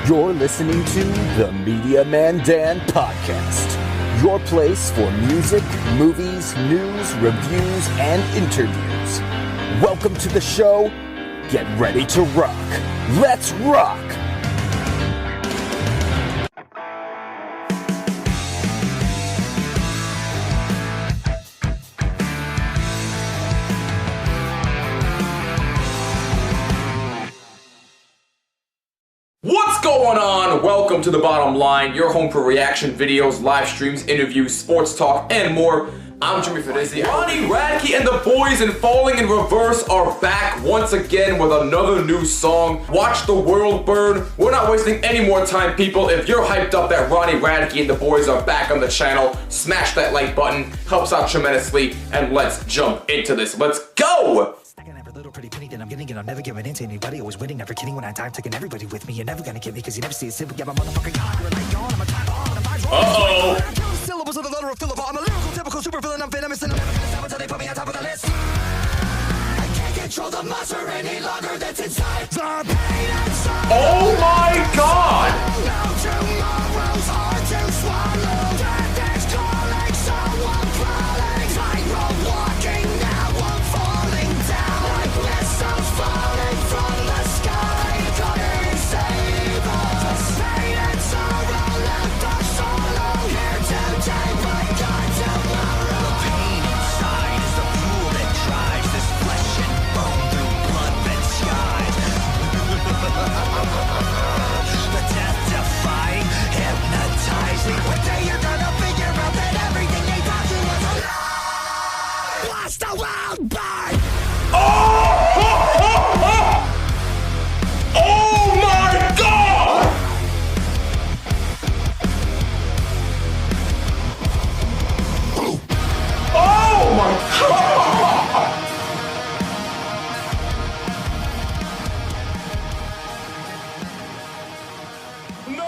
You're listening to the Media Man Dan Podcast, your place for music, movies, news, reviews, and interviews. Welcome to the show. Get ready to rock. Let's rock! What's going on? Welcome to The Bottom Line, your home for reaction videos, live streams, interviews, sports talk, and more. I'm Jimmy Fanizzi. Ronnie Radke and the boys in Falling in Reverse are back once again with another new song. Watch the world burn. We're not wasting any more time, people. If you're hyped up that Ronnie Radke and the boys are back on the channel, smash that like button. Helps out tremendously. And let's jump into this. Let's go! Little pretty penny that I'm getting, and I'm never giving in to anybody. Always winning, never kidding when I die. Taking everybody with me. You're never gonna get me, cause you never see it simple. Yeah, my motherfucking God, you're like yawn. I'm a type on, I'm vibes wrong. Syllables of the letter of Philip. I'm a lyrical, typical super villain. I'm venomous, and I'm never gonna stop until they put me on top of the list. I can't control the monster any longer that's inside. The pain and sorrow. Oh my God! No tomorrow's hard to swallow. Death is calling, someone crawling. Tightrope walking, now I'm falling down. Like missiles falling from the sky. Come and save us. Pain and sorrow left us solo. Here today, but gone tomorrow. The pain inside is the fuel that drives this flesh and bone through blood and skies. The death-defying, hypnotizing. One day you're gonna figure out that everything they taught you was a lie. Watch the world burn. Oh my God! Oh my God! No.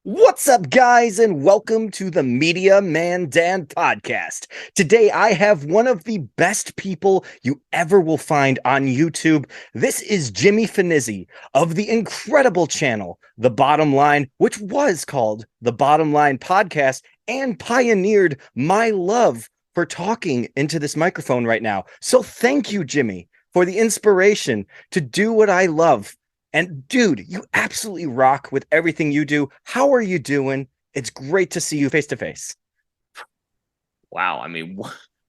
What's up, guys, and welcome to the Media Man Dan Podcast. Today, I have one of the best people you ever will find on YouTube. This is Jimmy Fanizzi of the incredible channel, The Bottom Line, which was called The Bottom Line Podcast and pioneered my love for talking into this microphone right now. So thank you, Jimmy, for the inspiration to do what I love. And dude, you absolutely rock with everything you do. How are you doing? It's great to see you face to face. Wow, I mean,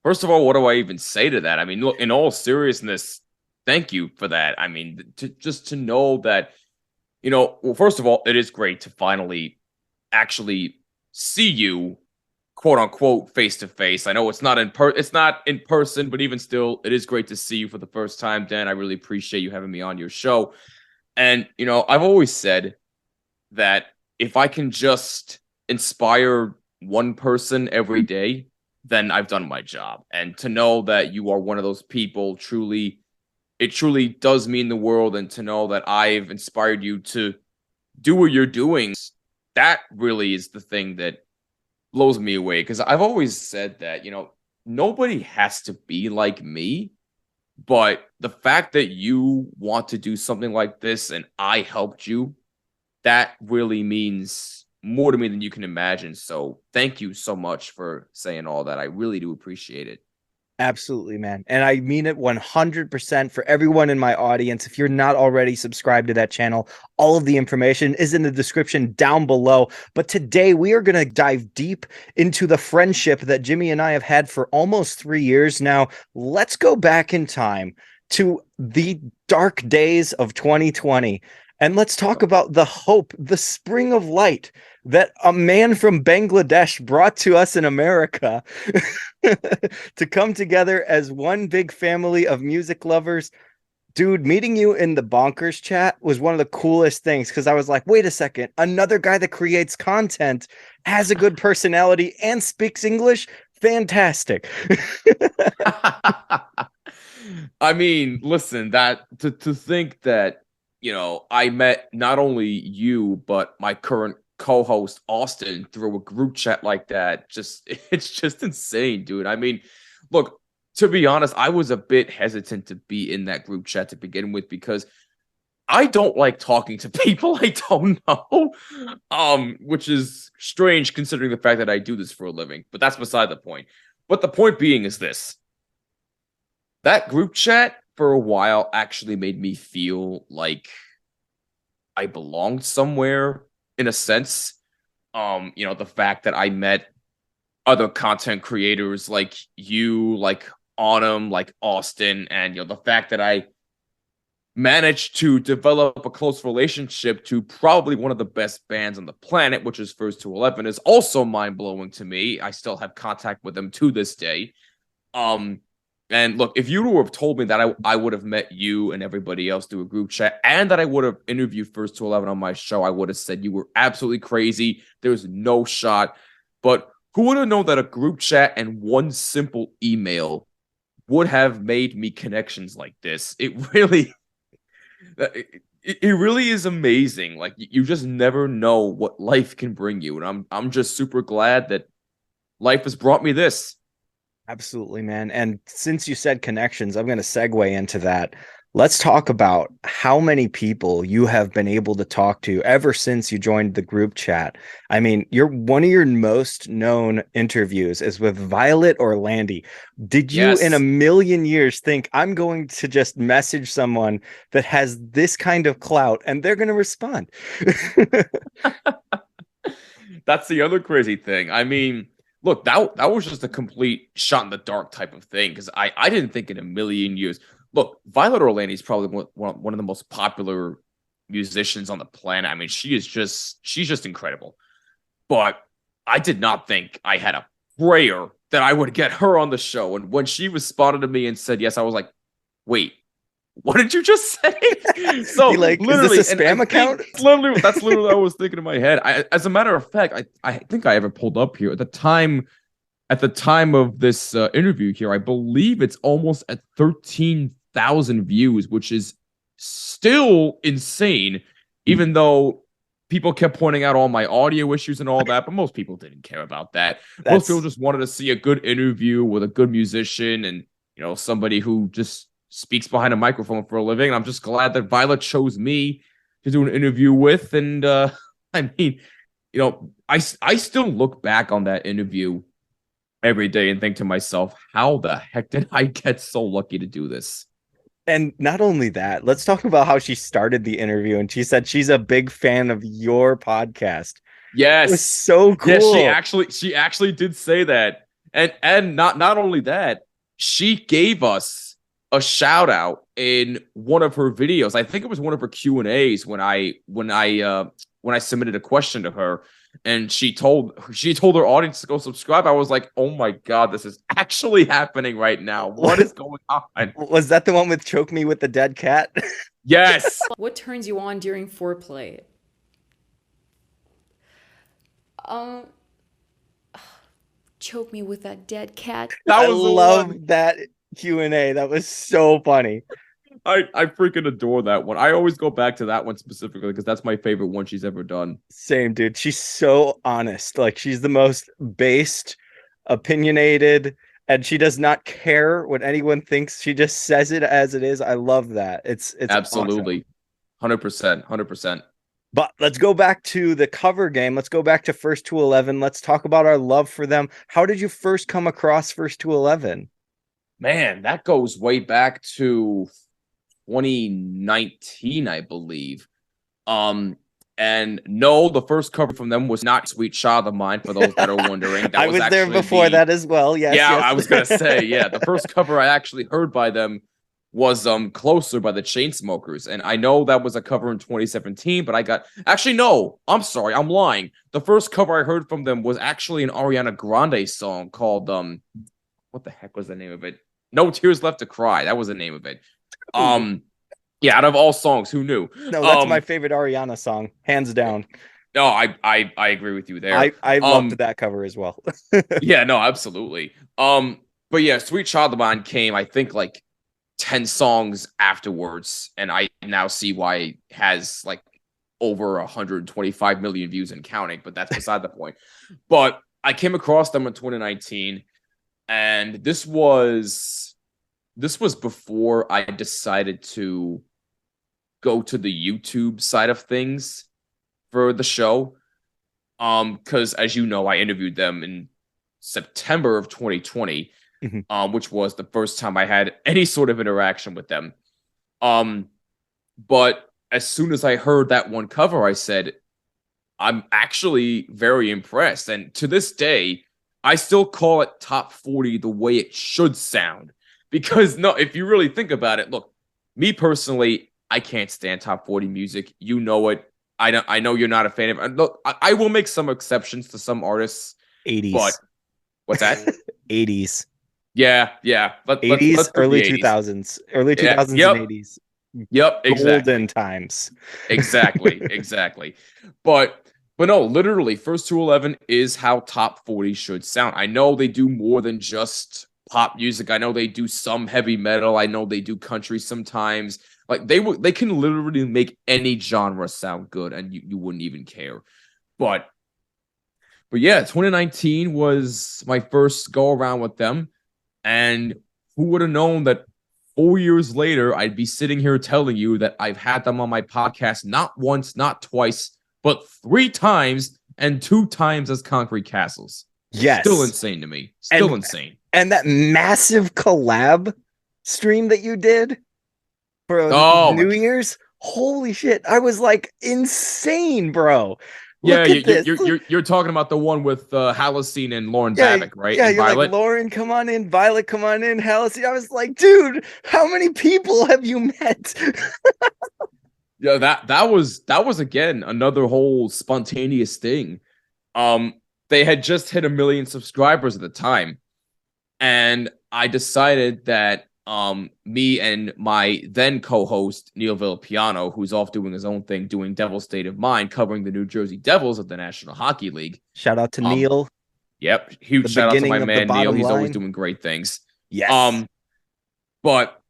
first of all, what do I even say to that? I mean, look, in all seriousness, thank you for that. I mean, to know that, well, first of all, it is great to finally actually see you, quote unquote, face to face. I know it's not in person, but even still, it is great to see you for the first time, Dan. I really appreciate you having me on your show. And, I've always said that if I can just inspire one person every day, then I've done my job. And to know that you are one of those people, it truly does mean the world. And to know that I've inspired you to do what you're doing, that really is the thing that blows me away. Because I've always said that, nobody has to be like me. But the fact that you want to do something like this and I helped you, that really means more to me than you can imagine. So thank you so much for saying all that. I really do appreciate it. Absolutely, man. And I mean it 100% for everyone in my audience. If you're not already subscribed to that channel, all of the information is in the description down below. But today we are going to dive deep into the friendship that Jimmy and I have had for almost 3 years now. Let's go back in time to the dark days of 2020. And let's talk about the hope, the spring of light that a man from Bangladesh brought to us in America to come together as one big family of music lovers. Dude, meeting you in the Bonkers chat was one of the coolest things because I was like, wait a second, another guy that creates content, has a good personality, and speaks English? Fantastic. I mean, listen, that to think that, I met not only you, but my current co-host Austin through a group chat like that. It's just insane, dude. I mean, look, to be honest, I was a bit hesitant to be in that group chat to begin with because I don't like talking to people I don't know, which is strange considering the fact that I do this for a living. But that's beside the point. But the point being is this: that group chat for a while actually made me feel like I belonged somewhere in a sense. The fact that I met other content creators like you, like Autumn, like Austin, and the fact that I managed to develop a close relationship to probably one of the best bands on the planet, which is First to 11, is also mind-blowing to me. I still have contact with them to this day. And look, if you would have told me that I would have met you and everybody else through a group chat, and that I would have interviewed First to 11 on my show, I would have said you were absolutely crazy. There's no shot. But who would have known that a group chat and one simple email would have made me connections like this? It really is amazing. Like, you just never know what life can bring you, and I'm just super glad that life has brought me this. Absolutely, man. And since you said connections, I'm going to segue into that. Let's talk about how many people you have been able to talk to ever since you joined the group chat. I mean, one of your most known interviews is with Violet Orlandi. Did you in a million years think I'm going to just message someone that has this kind of clout and they're going to respond? That's the other crazy thing. I mean, look, that was just a complete shot in the dark type of thing, because I didn't think in a million years. Look, Violet Orlandi is probably one of the most popular musicians on the planet. I mean, she's just incredible. But I did not think I had a prayer that I would get her on the show. And when she responded to me and said yes, I was like, wait, what did you just say? So literally, is this a spam account? That's literally what I was thinking in my head. As a matter of fact, I think I ever pulled up here at the time of this interview here. I believe it's almost at 13,000 views, which is still insane, even though people kept pointing out all my audio issues and all that, but most people didn't care about that. Most people just wanted to see a good interview with a good musician and, somebody who just speaks behind a microphone for a living. And I'm just glad that Violet chose me to do an interview with. And I mean, I still look back on that interview every day and think to myself, how the heck did I get so lucky to do this? And not only that, let's talk about how she started the interview. And she said she's a big fan of your podcast. Yes. It was so cool. Yes, she actually did say that. And not only that, she gave us a shout out in one of her videos. I think it was one of her Q&As when I submitted a question to her, and she told her audience to go subscribe. I was like, oh my God, this is actually happening right now. What is going on? Was that the one with Choke Me with the Dead Cat? Yes. What turns you on during foreplay? Choke me with that dead cat. I love that Q&A. That was so funny. I freaking adore that one. I always go back to that one specifically because that's my favorite one she's ever done. Same, dude. She's so honest. Like, she's the most based, opinionated, and she does not care what anyone thinks. She just says it as it is. I love that. It's absolutely awesome. 100%. But let's go back to the cover game. Let's go back to First to 11. Let's talk about our love for them. How did you first come across First to 11? Man, that goes way back to 2019, I believe. And no, the first cover from them was not Sweet Child of Mine, for those that are wondering. That I was there before that as well. Yes. Yeah, yes. I was going to say, yeah, the first cover I actually heard by them was Closer by the Chainsmokers. And I know that was a cover in 2017, but no, I'm sorry, I'm lying. The first cover I heard from them was actually an Ariana Grande song called, what the heck was the name of it? No Tears Left to Cry. That was the name of it. Yeah, out of all songs, who knew? No, that's my favorite Ariana song, hands down. No, I agree with you there. I loved that cover as well. Yeah, no, absolutely. But yeah, Sweet Child of Mine came, I think, like 10 songs afterwards, and I now see why it has like over 125 million views and counting, but that's beside the point. But I came across them in 2019, and this was before I decided to go to the YouTube side of things for the show. Because as you know, I interviewed them in September of 2020, which was the first time I had any sort of interaction with them. But as soon as I heard that one cover, I said, I'm actually very impressed. And to this day, I still call it top 40 the way it should sound. Because no, if you really think about it, look, me personally, I can't stand top 40 music. You know it. I know you're not a fan of it. Look, I will make some exceptions to some artists. 80s. But what's that? 80s. Yeah. 80s, let's early 80s. 2000s. Early 2000s Yep. and 80s. Yep, exactly. Golden times. Exactly. But no, literally, First to 11 is how top 40 should sound. I know they do more than just pop music. I know they do some heavy metal. I know they do country sometimes. Like they can literally make any genre sound good, and you wouldn't even care. But yeah, 2019 was my first go around with them, and who would have known that 4 years later I'd be sitting here telling you that I've had them on my podcast not once, not twice, but 3 times, and 2 times as Concrete Castles. Yes. Still insane to me. Still insane. And that massive collab stream that you did for New Year's, holy shit! I was like insane, bro. Yeah, you're talking about the one with Halocene and Lauren Babic, right? Yeah, and you're Violet? like, Lauren, come on in. Violet, come on in. Halocene. I was like, dude, how many people have you met? Yeah, that was again another whole spontaneous thing. They had just hit 1 million subscribers at the time, and I decided that me and my then co-host Neil Villapiano, who's off doing his own thing, doing Devil's State of Mind, covering the New Jersey Devils of the National Hockey League. Shout out to Neil. Yep, huge shout out to my man Neil. He's always doing great things. Yes. But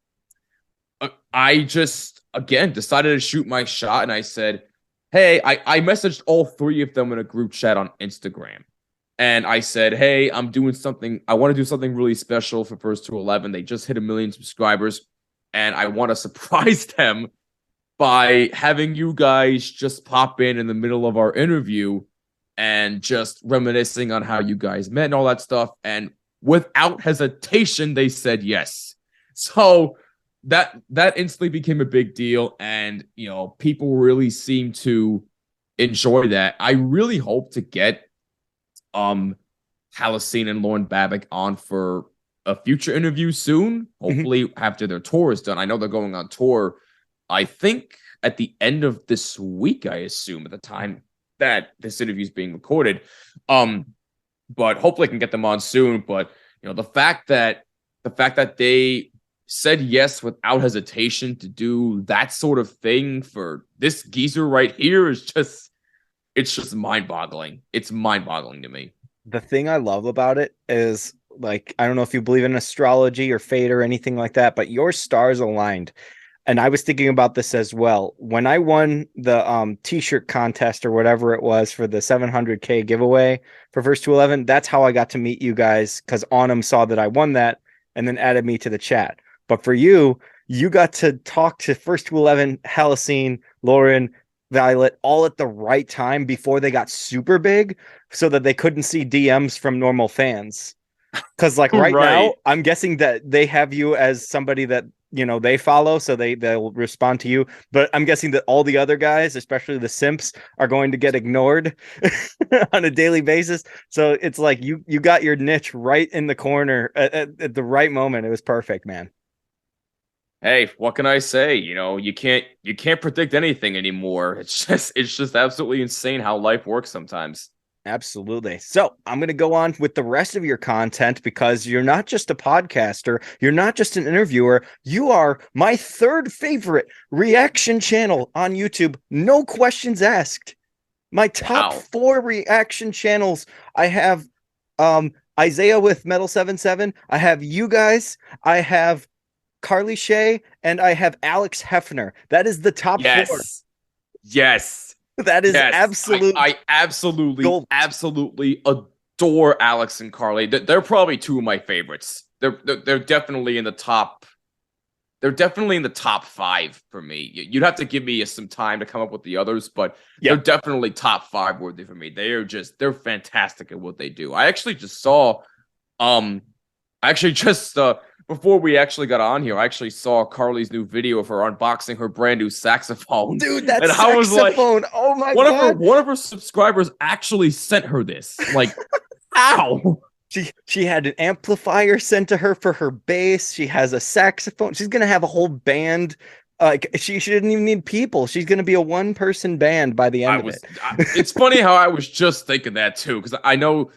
I just again decided to shoot my shot, and I said, "Hey," I messaged all 3 of them in a group chat on Instagram. And I said, hey, I'm doing something. I want to do something really special for First to 11. They just hit 1 million subscribers. And I want to surprise them by having you guys just pop in the middle of our interview and just reminiscing on how you guys met and all that stuff. And without hesitation, they said yes. So that instantly became a big deal. And, you know, people really seem to enjoy that. I really hope to get Halocene and Lauren Babic on for a future interview soon. Hopefully after their tour is done. I know they're going on tour, I think at the end of this week, I assume, at the time that this interview is being recorded. But hopefully I can get them on soon. But you know, the fact that they said yes without hesitation to do that sort of thing for this geezer right here is just, it's just mind-boggling. It's mind-boggling to me. The thing I love about it is, like, I don't know if you believe in astrology or fate or anything like that, but your stars aligned. And I was thinking about this as well. When I won the t-shirt contest or whatever it was for the 700K giveaway for First to 11, that's how I got to meet you guys, because Autumn saw that I won that and then added me to the chat. But for you, you got to talk to First to 11, Halocene, Lauren, Violet, all at the right time before they got super big, so that they couldn't see DMs from normal fans. Because like right now, I'm guessing that they have you as somebody that, you know, they follow, so they'll respond to you. But I'm guessing that all the other guys, especially the simps, are going to get ignored on a daily basis. So it's like you got your niche right in the corner at the right moment. It was perfect, man. Hey, what can I say? You know, you can't predict anything anymore. It's just absolutely insane how life works sometimes. Absolutely. So I'm going to go on with the rest of your content, because you're not just a podcaster. You're not just an interviewer. You are my 3rd favorite reaction channel on YouTube. No questions asked. My top 4 reaction channels. I have Isaiah with Metal 77. I have you guys. I have Carly Shay, and I have Alex Hefner. That is the top 4. Yes. That is absolute. I absolutely adore Alex and Carly. They're probably 2 of my favorites. They're definitely in the top they're definitely in the top 5 for me. You'd have to give me some time to come up with the others, but Yeah. they're definitely top 5 worthy for me. They're fantastic at what they do. I actually just saw, before we actually got on here, I actually saw Carly's new video of her unboxing her brand new saxophone. Dude, that and saxophone! I was like, oh my one god! one of her subscribers actually sent her this. Like, ow! She had an amplifier sent to her for her bass. She has a saxophone. She's gonna have a whole band. She didn't even need people. She's gonna be a 1-person band by the end of it. It's funny how I was just thinking that too, because I know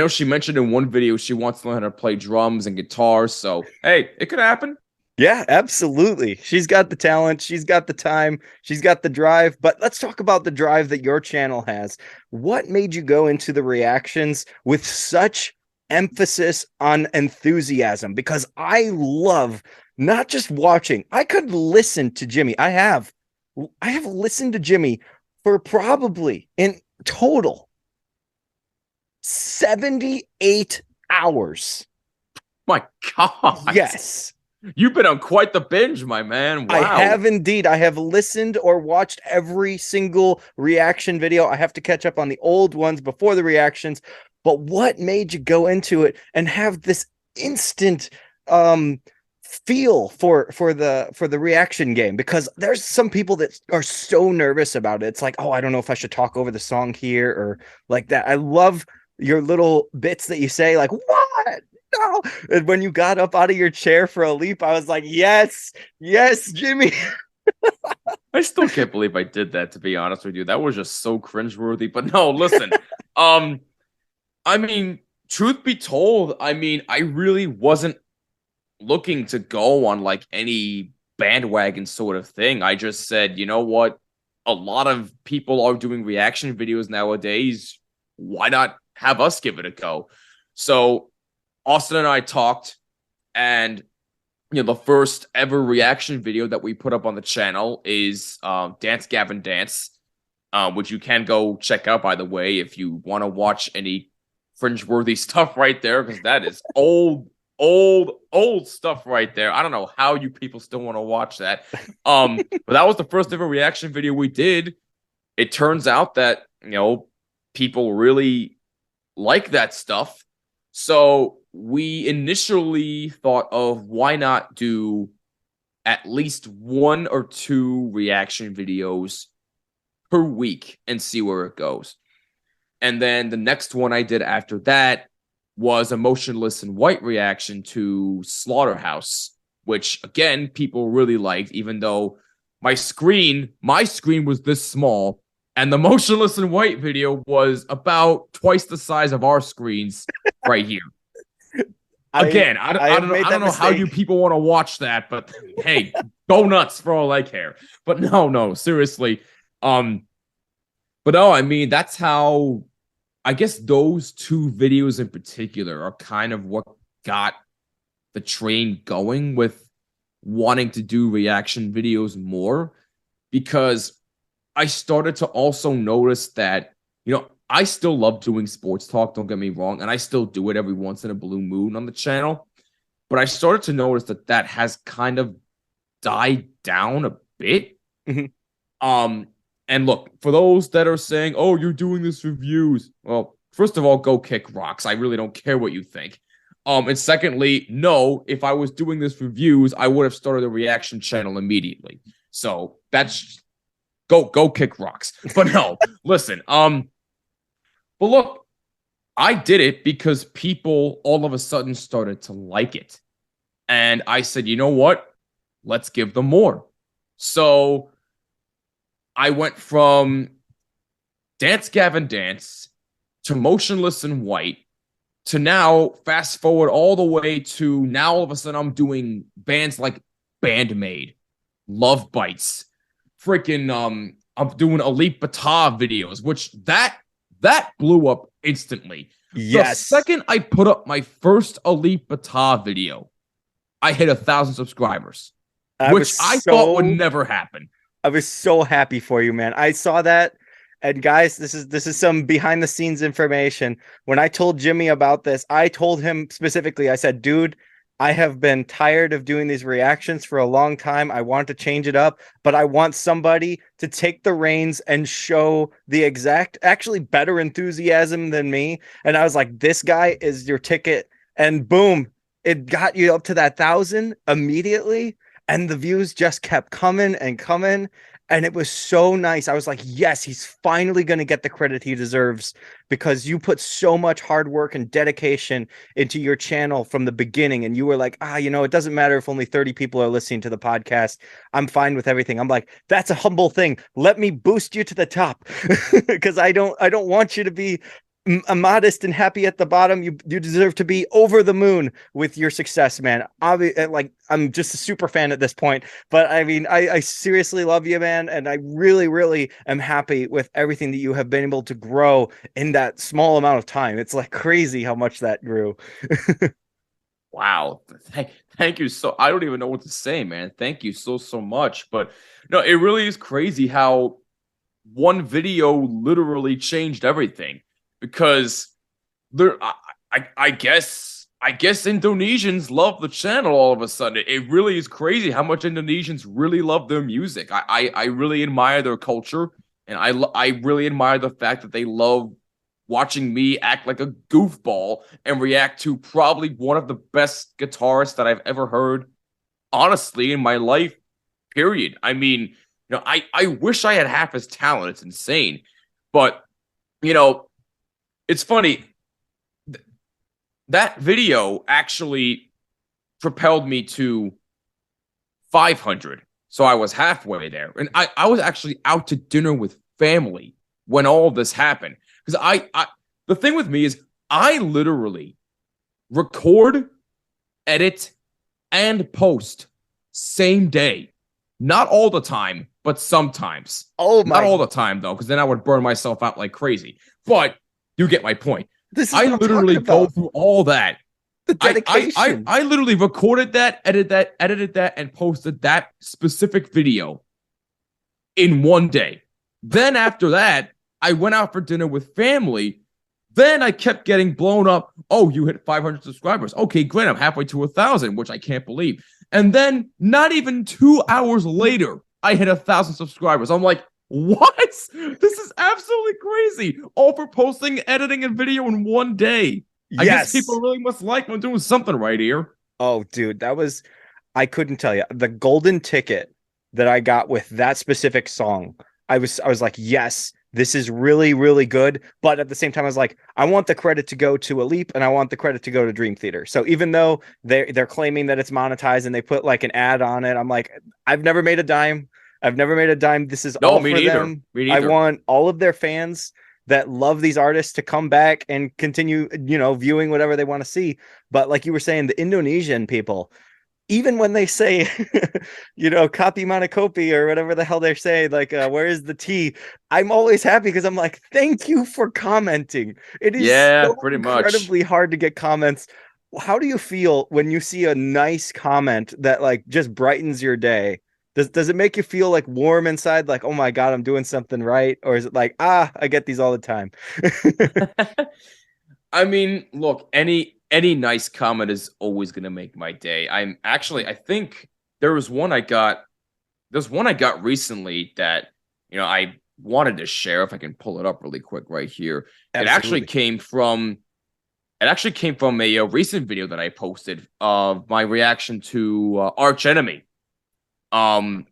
she mentioned in one video she wants to learn how to play drums and guitars. So hey, it could happen. Yeah, absolutely. She's got the talent. She's got the time. She's got the drive. But let's talk about the drive that your channel has. What made you go into the reactions with such emphasis on enthusiasm? Because I love not just watching. I could listen to Jimmy. I have listened to Jimmy for probably in total 78 hours. My God. Yes. You've been on quite the binge, my man. Wow. I have indeed. I have listened or watched every single reaction video. I have to catch up on the old ones before the reactions. But what made you go into it and have this instant feel for the reaction game? Because there's some people that are so nervous about it. It's like, oh, I don't know if I should talk over the song here or like that. I love your little bits that you say, like, what? No. And when you got up out of your chair for a leap, I was like, yes, Jimmy. I still can't believe I did that, to be honest with you. That was just so cringeworthy. But no, listen. I mean, truth be told, I really wasn't looking to go on like any bandwagon sort of thing. I just said, you know what? A lot of people are doing reaction videos nowadays. Why not have us give it a go? So Austin and I talked, and the first ever reaction video that we put up on the channel is Dance Gavin Dance, which you can go check out, by the way, if you want to watch any cringeworthy stuff right there, because that is old stuff right there. I don't know how you people still want to watch that. But that was the first ever reaction video we did. It turns out that, people really like that stuff. So we initially thought of why not do at least 1 or 2 reaction videos per week and see where it goes. And then the next one I did after that was a motionless in white reaction to Slaughterhouse, which again, people really liked, even though my screen was this small. And the motionless in white video was about twice the size of our screens right here. Again, I don't know how you people want to watch that, but hey, go nuts for all I care. But no, seriously. But no, that's how, I guess those 2 videos in particular are kind of what got the train going with wanting to do reaction videos more, because I started to also notice that, I still love doing sports talk, don't get me wrong, and I still do it every once in a blue moon on the channel. But I started to notice that has kind of died down a bit. Mm-hmm. And look, for those that are saying, oh, you're doing this for views. Well, first of all, go kick rocks. I really don't care what you think. And secondly, no, if I was doing this for views, I would have started a reaction channel immediately. So that's go kick rocks. But no, listen, but look, I did it because people all of a sudden started to like it. And I said, you know what? Let's give them more. So I went from Dance Gavin Dance to Motionless in White to now fast forward all the way to now all of a sudden I'm doing bands like Bandmade, Love Bites, freaking I'm doing Elite Bata videos, which that blew up instantly. Yes. The second I put up my first Elite Bata video, I hit 1,000 subscribers, which I thought would never happen. I was so happy for you, man. I saw that. And guys, this is some behind the scenes information. When I told Jimmy about this, I told him specifically, I said, dude, I have been tired of doing these reactions for a long time. I want to change it up, but I want somebody to take the reins and show the exact, actually better enthusiasm than me. And I was like, this guy is your ticket. And boom, it got you up to that 1,000 immediately. And the views just kept coming and coming. And it was so nice. I was like, yes, he's finally going to get the credit he deserves because you put so much hard work and dedication into your channel from the beginning. And you were like, it doesn't matter if only 30 people are listening to the podcast. I'm fine with everything. I'm like, that's a humble thing. Let me boost you to the top because I don't want you to be modest and happy at the bottom. You deserve to be over the moon with your success, man. I'm just a super fan at this point, but I mean, I seriously love you, man, and I really, really am happy with everything that you have been able to grow in that small amount of time. It's like crazy how much that grew. Wow. Thank you. So I don't even know what to say, man. Thank you so much. But no, it really is crazy how one video literally changed everything. Because I guess Indonesians love the channel all of a sudden. It really is crazy how much Indonesians really love their music. I really admire their culture, and I really admire the fact that they love watching me act like a goofball and react to probably one of the best guitarists that I've ever heard, honestly, in my life, period. I mean, I wish I had half his talent. It's insane. But, it's funny. That video actually propelled me to 500. So I was halfway there. And I was actually out to dinner with family when all of this happened. Because the thing with me is I literally record, edit, and post same day. Not all the time, but sometimes. Oh my! Not all the time, though, because then I would burn myself out like crazy. But you get my point. I literally go through all that. The dedication. I literally recorded that, edited that, and posted that specific video in one day. Then after that, I went out for dinner with family. Then I kept getting blown up. Oh, you hit 500 subscribers. Okay, great. I'm halfway to 1,000, which I can't believe. And then not even 2 hours later, I hit 1,000 subscribers. I'm like, what? This is absolutely crazy. All for posting, editing, and video in one day. I guess people really must like me doing something right here. Oh, dude, I couldn't tell you. The golden ticket that I got with that specific song, I was like, yes, this is really, really good. But at the same time, I was like, I want the credit to go to Aleep and I want the credit to go to Dream Theater. So even though they're claiming that it's monetized and they put like an ad on it, I'm like, I've never made a dime. This is all for them. I want all of their fans that love these artists to come back and continue, viewing whatever they want to see. But like you were saying, the Indonesian people, even when they say, copy monocopi or whatever the hell they're saying, like, where is the tea? I'm always happy because I'm like, thank you for commenting. It is so pretty incredibly hard to get comments. How do you feel when you see a nice comment that like just brightens your day? Does it make you feel like warm inside, like, oh my God, I'm doing something right? Or is it like, I get these all the time? I mean, look, any nice comment is always gonna make my day. I think there's one I got recently that I wanted to share, if I can pull it up really quick right here. Absolutely. It actually came from a recent video that I posted of my reaction to Arch Enemy.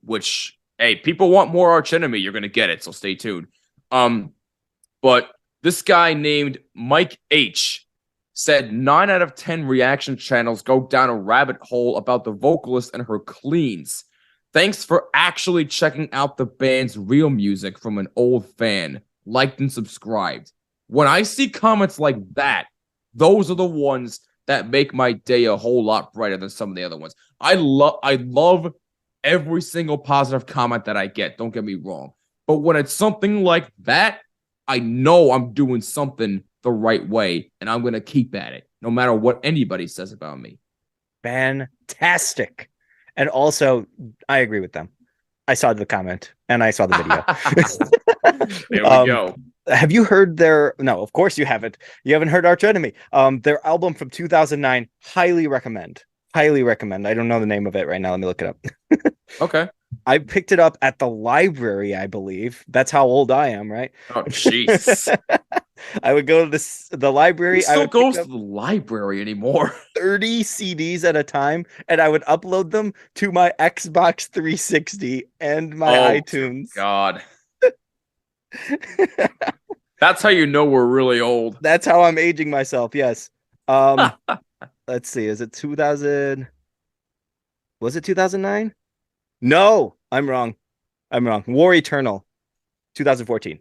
Which, hey, people want more Arch Enemy, you're gonna get it, so stay tuned. But this guy named Mike H said 9 out of 10 reaction channels go down a rabbit hole about the vocalist and her cleans. Thanks for actually checking out the band's real music from an old fan. Liked and subscribed. When I see comments like that, those are the ones that make my day a whole lot brighter than some of the other ones. I love every single positive comment that I get, don't get me wrong. But when it's something like that, I know I'm doing something the right way, and I'm going to keep at it, no matter what anybody says about me. Fantastic. And also, I agree with them. I saw the comment, and I saw the video. There we go. Have you heard no, of course you haven't. You haven't heard Arch Enemy. Their album from 2009, highly recommend. Highly recommend. I don't know the name of it right now. Let me look it up. Okay. I picked it up at the library, I believe. That's how old I am, right? Oh, jeez. I would go to the Who library. I still would pick goes up to the library anymore? 30 CDs at a time, and I would upload them to my Xbox 360 and my Oh, dear iTunes. God. That's how you know we're really old. That's how I'm aging myself. Yes. Um, let's see. Is it 2000? Was it 2009? No, I'm wrong. I'm wrong. War Eternal, 2014.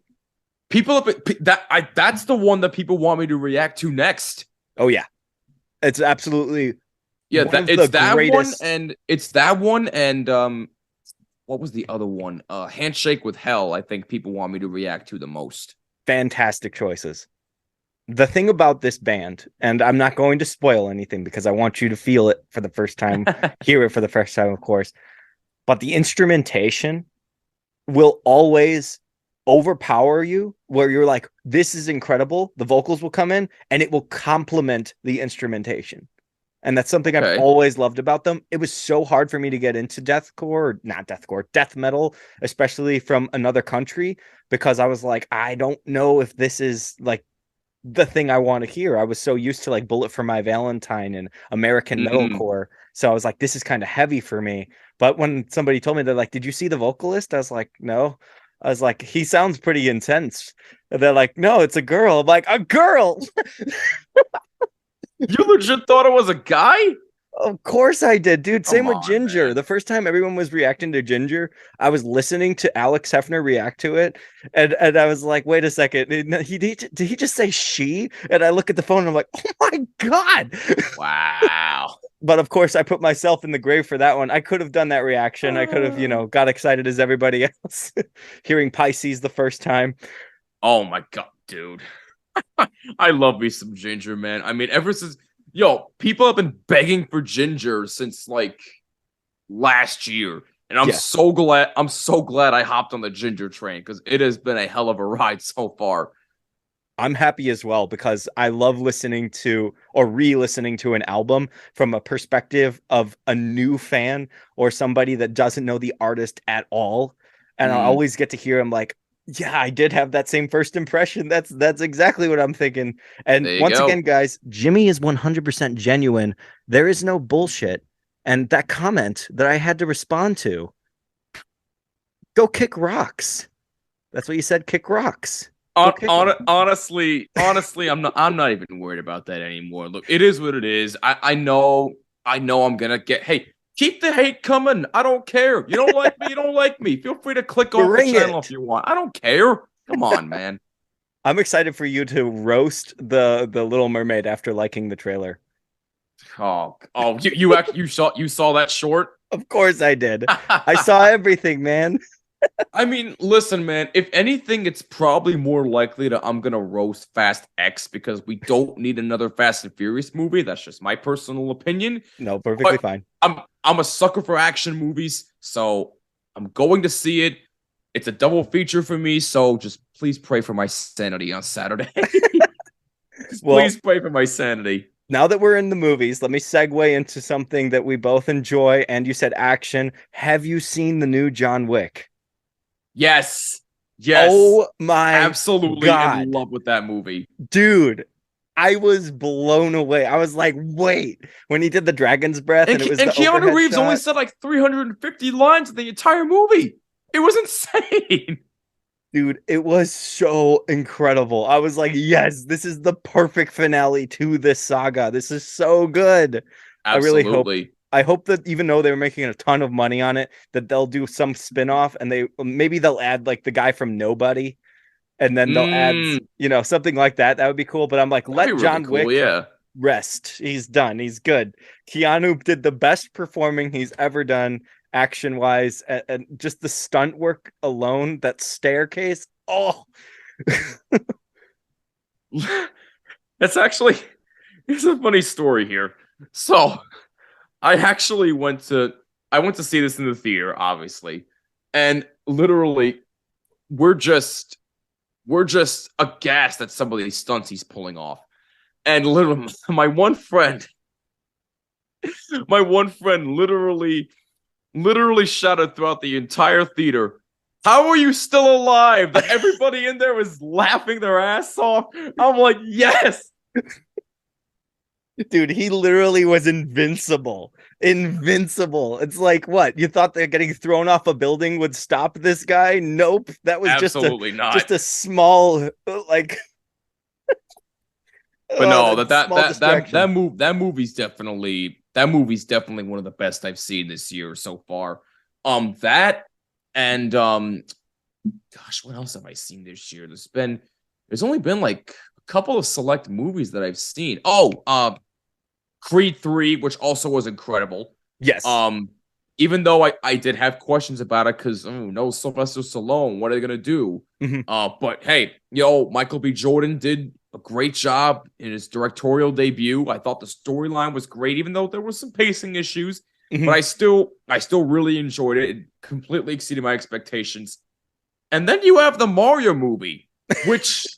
People have that's the one that people want me to react to next. Oh yeah, it's absolutely Yeah, one that of the it's that one greatest. and it's that one and what was the other one? Handshake with Hell, I think people want me to react to the most. Fantastic choices. The thing about this band, and I'm not going to spoil anything because I want you to feel it for the first time, hear it for the first time, of course. But the instrumentation will always overpower you, where you're like, this is incredible. The vocals will come in and it will complement the instrumentation. And that's something I've Okay. always loved about them. It was so hard for me to get into deathcore, not deathcore, death metal, especially from another country, because I was like, I don't know if this is like the thing I want to hear. I was so used to like Bullet for My Valentine and American Mm. metalcore. So I was like, this is kind of heavy for me. But when somebody told me, they're like, did you see the vocalist? I was like, no. I was like, he sounds pretty intense. And they're like, no, it's a girl. I'm like, a girl. You legit thought it was a guy? Of course I did, dude. Same Come with on, Ginger. man. The first time everyone was reacting to Ginger, I was listening to Alex Hefner react to it, and I was like, wait a second, did he just say she? And I look at the phone and I'm like, oh my god. Wow. But of course, I put myself in the grave for that one. I could have done that reaction. I could have, got excited as everybody else, hearing Pisces the first time. Oh my god, dude. I love me some Ginger, man. I mean, ever since people have been begging for Ginger since like last year. And Yeah. I'm so glad I hopped on the Ginger train because it has been a hell of a ride so far. I'm happy as well because I love listening to or re-listening to an album from a perspective of a new fan or somebody that doesn't know the artist at all. And I Mm, always get to hear him like, yeah, I did have that same first impression. That's exactly what I'm thinking. And there you once again, go. guys, Jimmy is 100% genuine. There is no bullshit. And that comment that I had to respond to, go kick rocks. That's what you said, kick rocks. Go kick 'em. Honestly, I'm not even worried about that anymore. Look, it is what it is. I know I'm gonna get keep the hate coming. I don't care. You don't like me, you don't like me. Feel free to click off the Bring channel it. if you want. I don't care. Come on, man. I'm excited for you to roast the Little Mermaid after liking the trailer. You saw that short? Of course I did. I saw everything, man. I mean, listen, man. If anything, it's probably more likely that I'm gonna roast Fast X because we don't need another Fast and Furious movie. That's just my personal opinion. No, perfectly But fine. I'm a sucker for action movies, so I'm going to see it. It's a double feature for me, so just please pray for my sanity on Saturday. Well, Please pray for my sanity. now that we're in the movies, let me segue into something that we both enjoy. And you said action. Have you seen the new John Wick? Yes. Yes. Oh my Absolutely God. in love with that movie. Dude, I was blown away. I was like, wait, when he did the dragon's breath and it was And the Keanu overhead Reeves only shot. said like 350 lines in the entire movie. It was insane. Dude, it was so incredible. I was like, yes, this is the perfect finale to this saga. This is so good. I really hope Absolutely. I hope that even though they were making a ton of money on it, that they'll do some spin-off and maybe they'll add like the guy from Nobody and then they'll add, Mm, something like that. That would be cool. But I'm like, that'd be let really John cool, Wick yeah. rest. He's done. He's good. Keanu did the best performing he's ever done action wise, and just the stunt work alone, that staircase. Oh, It's actually it's a funny story here. So I actually went to see this in the theater, obviously. And literally we're just aghast at some of these stunts he's pulling off. And literally my one friend My one friend literally shouted throughout the entire theater, "How are you still alive?" That everybody in there was laughing their ass off. I'm like, yes. Dude, he literally was invincible. Invincible. It's like, what? You thought that getting thrown off a building would stop this guy? Nope. That was Absolutely not. just a small like But no, that small distraction. that movie's definitely one of the best I've seen this year so far. That and gosh, what else have I seen this year? There's only been like a couple of select movies that I've seen. Oh, Creed 3, which also was incredible. Yes. Even though I did have questions about it because no Sylvester Stallone, what are they gonna do? Mhm. But hey, Michael B. Jordan did a great job in his directorial debut. I thought the storyline was great, even though there were some pacing issues. Mhm. But I still really enjoyed it. It completely exceeded my expectations. And then you have the Mario movie, which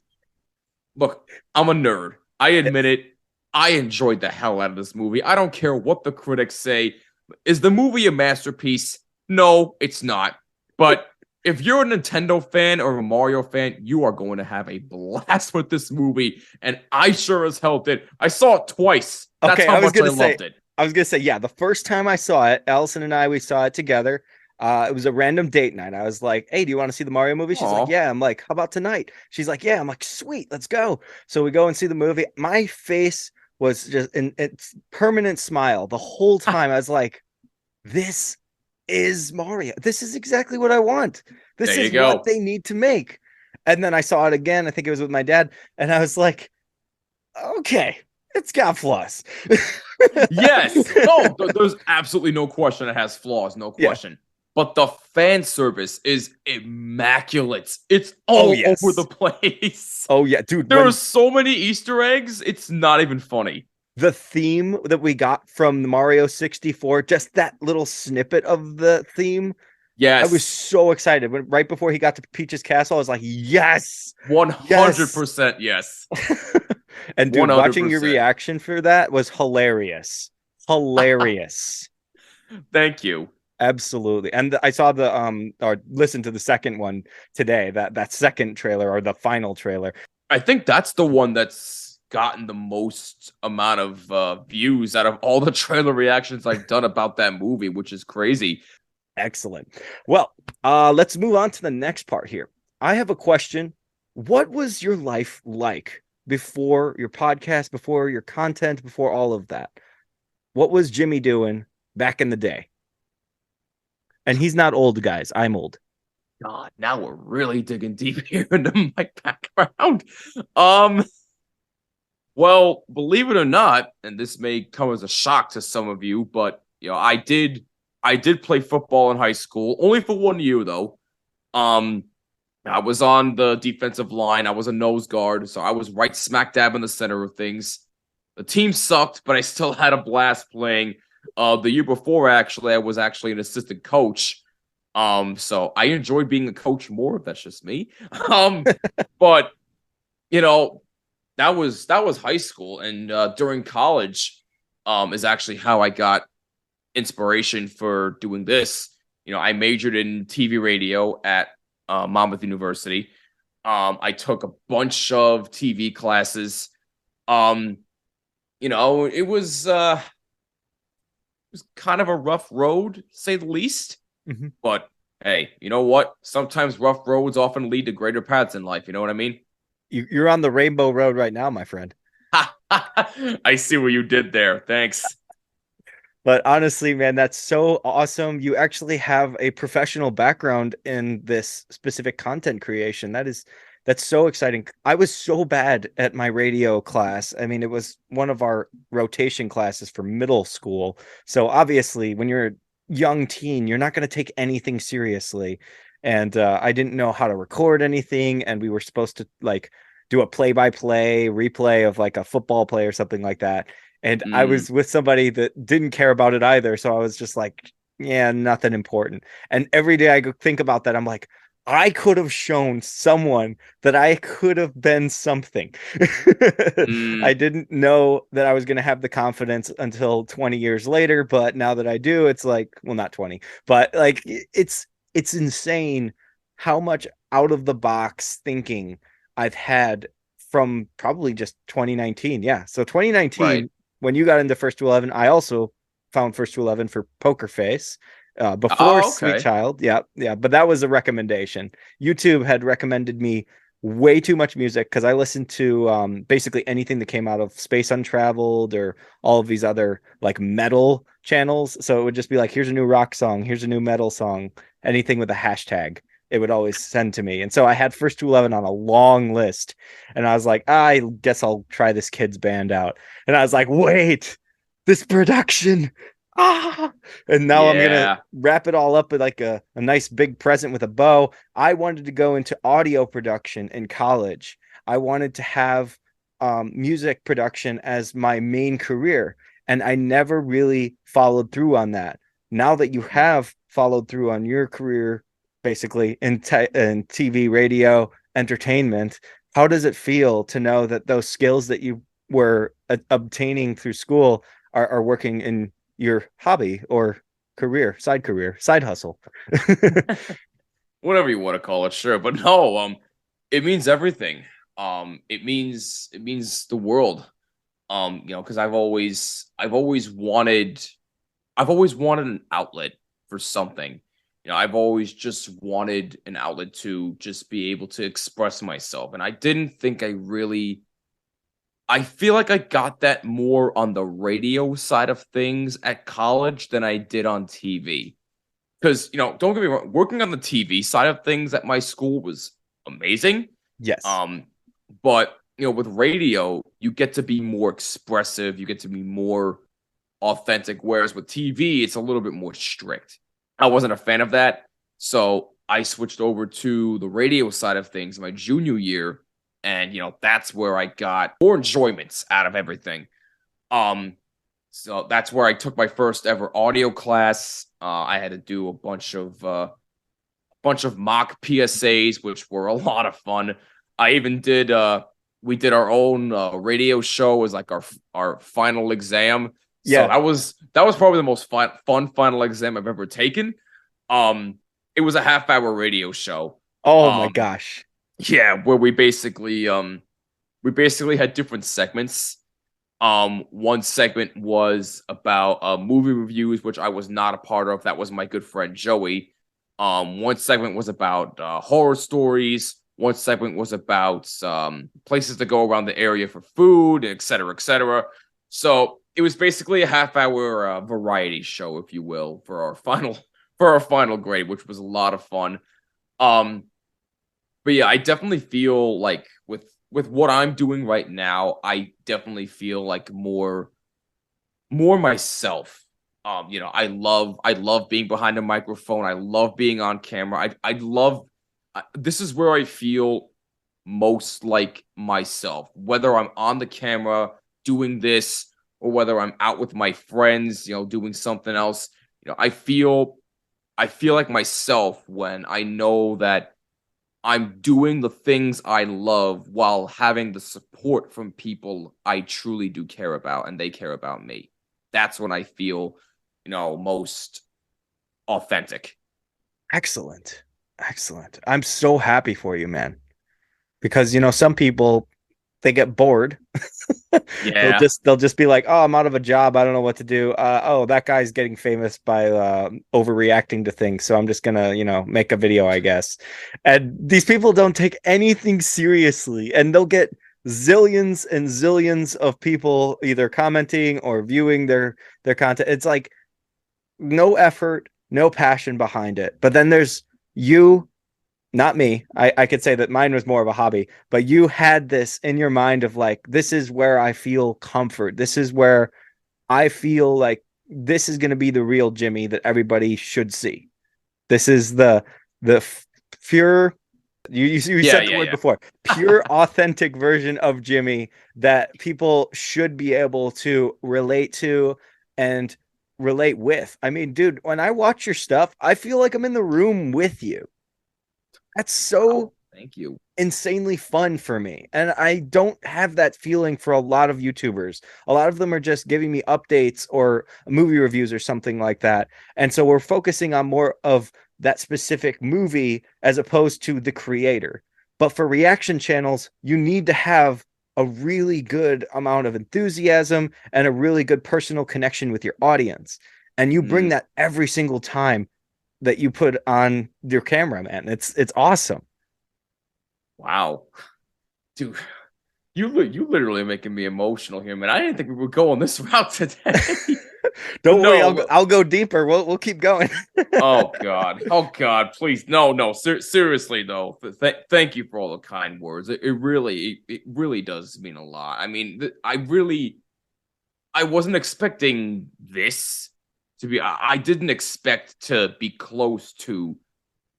look, I'm a nerd. I admit it. I enjoyed the hell out of this movie. I don't care what the critics say. Is the movie a masterpiece? No, it's not. But if you're a Nintendo fan or a Mario fan, you are going to have a blast with this movie. And I sure as hell did. I saw it twice. That's Okay, how much I loved it. I was gonna say, yeah, the first time I saw it, Allison and I, we saw it together. It was a random date night. I was like, "Hey, do you want to see the Mario movie?" She's Aw. like, "Yeah." I'm like, "How about tonight?" She's like, "Yeah." I'm like, "Sweet, let's go." So we go and see the movie. My face was just an it's permanent smile the whole time. I was like, "This is Mario. This is exactly what I want. This There you is go. what they need to make." And then I saw it again. I think it was with my dad, and I was like, "Okay, it's got flaws." Yes. No, there's absolutely no question it has flaws, no Yeah. question. But the fan service is immaculate. It's Oh, all yes. over the place. Oh yeah, dude. There when are so many Easter eggs, it's not even funny. the theme that we got from the Mario 64, just that little snippet of the theme, Yes. I was so excited. When right before he got to Peach's castle, I was like, yes. 100% yes. And dude, watching your 100%. reaction for that was hilarious. Hilarious. Thank you. Absolutely. And I saw the or listened to the second one today, that second trailer or the final trailer. I think that's the one that's gotten the most amount of views out of all the trailer reactions I've done about that movie, which is crazy. Excellent. Well, let's move on to the next part here. I have a question. What was your life like before your podcast, before your content, before all of that? What was Jimmy doing back in the day? And he's not old, guys. I'm old. God, now we're really digging deep here into my background. Well, believe it or not, and this may come as a shock to some of you, but I did play football in high school, only for 1 year though. I was on the defensive line. I was a nose guard, so I was right smack dab in the center of things. The team sucked, but I still had a blast playing. The year before, actually, I was actually an assistant coach. So I enjoyed being a coach more. That's just me. But that was high school, and during college, is actually how I got inspiration for doing this. I majored in TV radio at Monmouth University. I took a bunch of TV classes. It was kind of a rough road, to say the least. Mm-hmm. But hey, you know what? Sometimes rough roads often lead to greater paths in life. You know what I mean? You're on the Rainbow Road right now, my friend. I see what you did there. Thanks. But honestly, man, that's so awesome. You actually have a professional background in this specific content creation. That's so exciting. I was so bad at my radio class. I mean, it was one of our rotation classes for middle school. So obviously, when you're a young teen, you're not going to take anything seriously. And I didn't know how to record anything. And we were supposed to like do a play-by-play replay of like a football play or something like that. And I was with somebody that didn't care about it either. So I was just like, yeah, nothing important. And every day I think about that, I'm like, I could have shown someone that I could have been something. I Mm, didn't know that I was going to have the confidence until 20 years later, but now that I do, it's like, well, not 20, but like it's insane how much out of the box thinking I've had from probably just 2019. Yeah. So right. 2019, when you got into First to 11, I also found First to 11 for Poker Face before Oh, Sweet okay. Child. Yeah, yeah, but that was a recommendation. YouTube had recommended me way too much music because I listened to basically anything that came out of Space Untraveled or all of these other like metal channels. So it would just be like, here's a new rock song, here's a new metal song, anything with a hashtag. It would always send to me. And so I had First to 11 on a long list. And I was like, I guess I'll try this kid's band out. And I was like, wait, this production. Ah, and now I'm gonna Yeah. wrap it all up with like a nice big present with a bow. I wanted to go into audio production in college. I wanted to have music production as my main career, and I never really followed through on that. Now that you have followed through on your career, basically in TV, radio, entertainment, how does it feel to know that those skills that you were obtaining through school are working in your hobby or career, side hustle? Whatever you want to call it, sure. But no, it means everything. It means the world. Because I've always wanted an outlet for something. I've always just wanted an outlet to just be able to express myself. And I didn't think I feel like I got that more on the radio side of things at college than I did on TV. Because, don't get me wrong, working on the TV side of things at my school was amazing. Yes. Um, but with radio, you get to be more expressive, you get to be more authentic. Whereas with TV, it's a little bit more strict. I wasn't a fan of that, so I switched over to the radio side of things my junior year, and that's where I got more enjoyments out of everything. Um, so that's where I took my first ever audio class. I had to do a bunch of mock PSAs, which were a lot of fun. I even did we did our own radio show as like our final exam. So Yeah. that was probably the most fun final exam I've ever taken. It was a half-hour radio show. Oh my Um, gosh. yeah, where we basically had different segments. One segment was about movie reviews, which I was not a part of. That was my good friend Joey. One segment was about horror stories. One segment was about places to go around the area for food, et cetera, et cetera. So it was basically a half-hour variety show, if you will, for our final grade, which was a lot of fun. Um, but yeah, I definitely feel like with what I'm doing right now, I definitely feel like more myself. I love being behind a microphone. I love being on camera. I love this is where I feel most like myself, whether I'm on the camera doing this or whether I'm out with my friends, doing something else. I feel like myself when I know that I'm doing the things I love while having the support from people I truly do care about and they care about me. That's when I feel, most authentic. Excellent. Excellent. I'm so happy for you, man. Because some people they get bored. they'll Yeah. just they'll just be like, "Oh, I'm out of a job. I don't know what to do. Oh, that guy's getting famous by overreacting to things. So I'm just gonna, make a video, I guess." And these people don't take anything seriously, and they'll get zillions and zillions of people either commenting or viewing their content. It's like no effort, no passion behind it. But then there's you, not me. I could say that mine was more of a hobby, but you had this in your mind of like, this is where I feel comfort. This is where I feel like this is going to be the real Jimmy that everybody should see. This is the pure. You Yeah, said the yeah, word yeah. before, pure authentic version of Jimmy that people should be able to relate to and relate with. I mean, dude, when I watch your stuff, I feel like I'm in the room with you. That's so Thank you. insanely fun for me. And I don't have that feeling for a lot of YouTubers. A lot of them are just giving me updates or movie reviews or something like that. And so we're focusing on more of that specific movie as opposed to the creator. But for reaction channels, you need to have a really good amount of enthusiasm and a really good personal connection with your audience. And you bring Mm, that every single time that you put on your camera, man. It's awesome. wow, dude, you literally making me emotional here, man. I didn't think we would go on this route today. But Don't worry, no, I'll go deeper. We'll keep going. oh God, please, no, seriously though. Thank you for all the kind words. It really does mean a lot. I mean, I wasn't expecting this to be. I didn't expect to be close to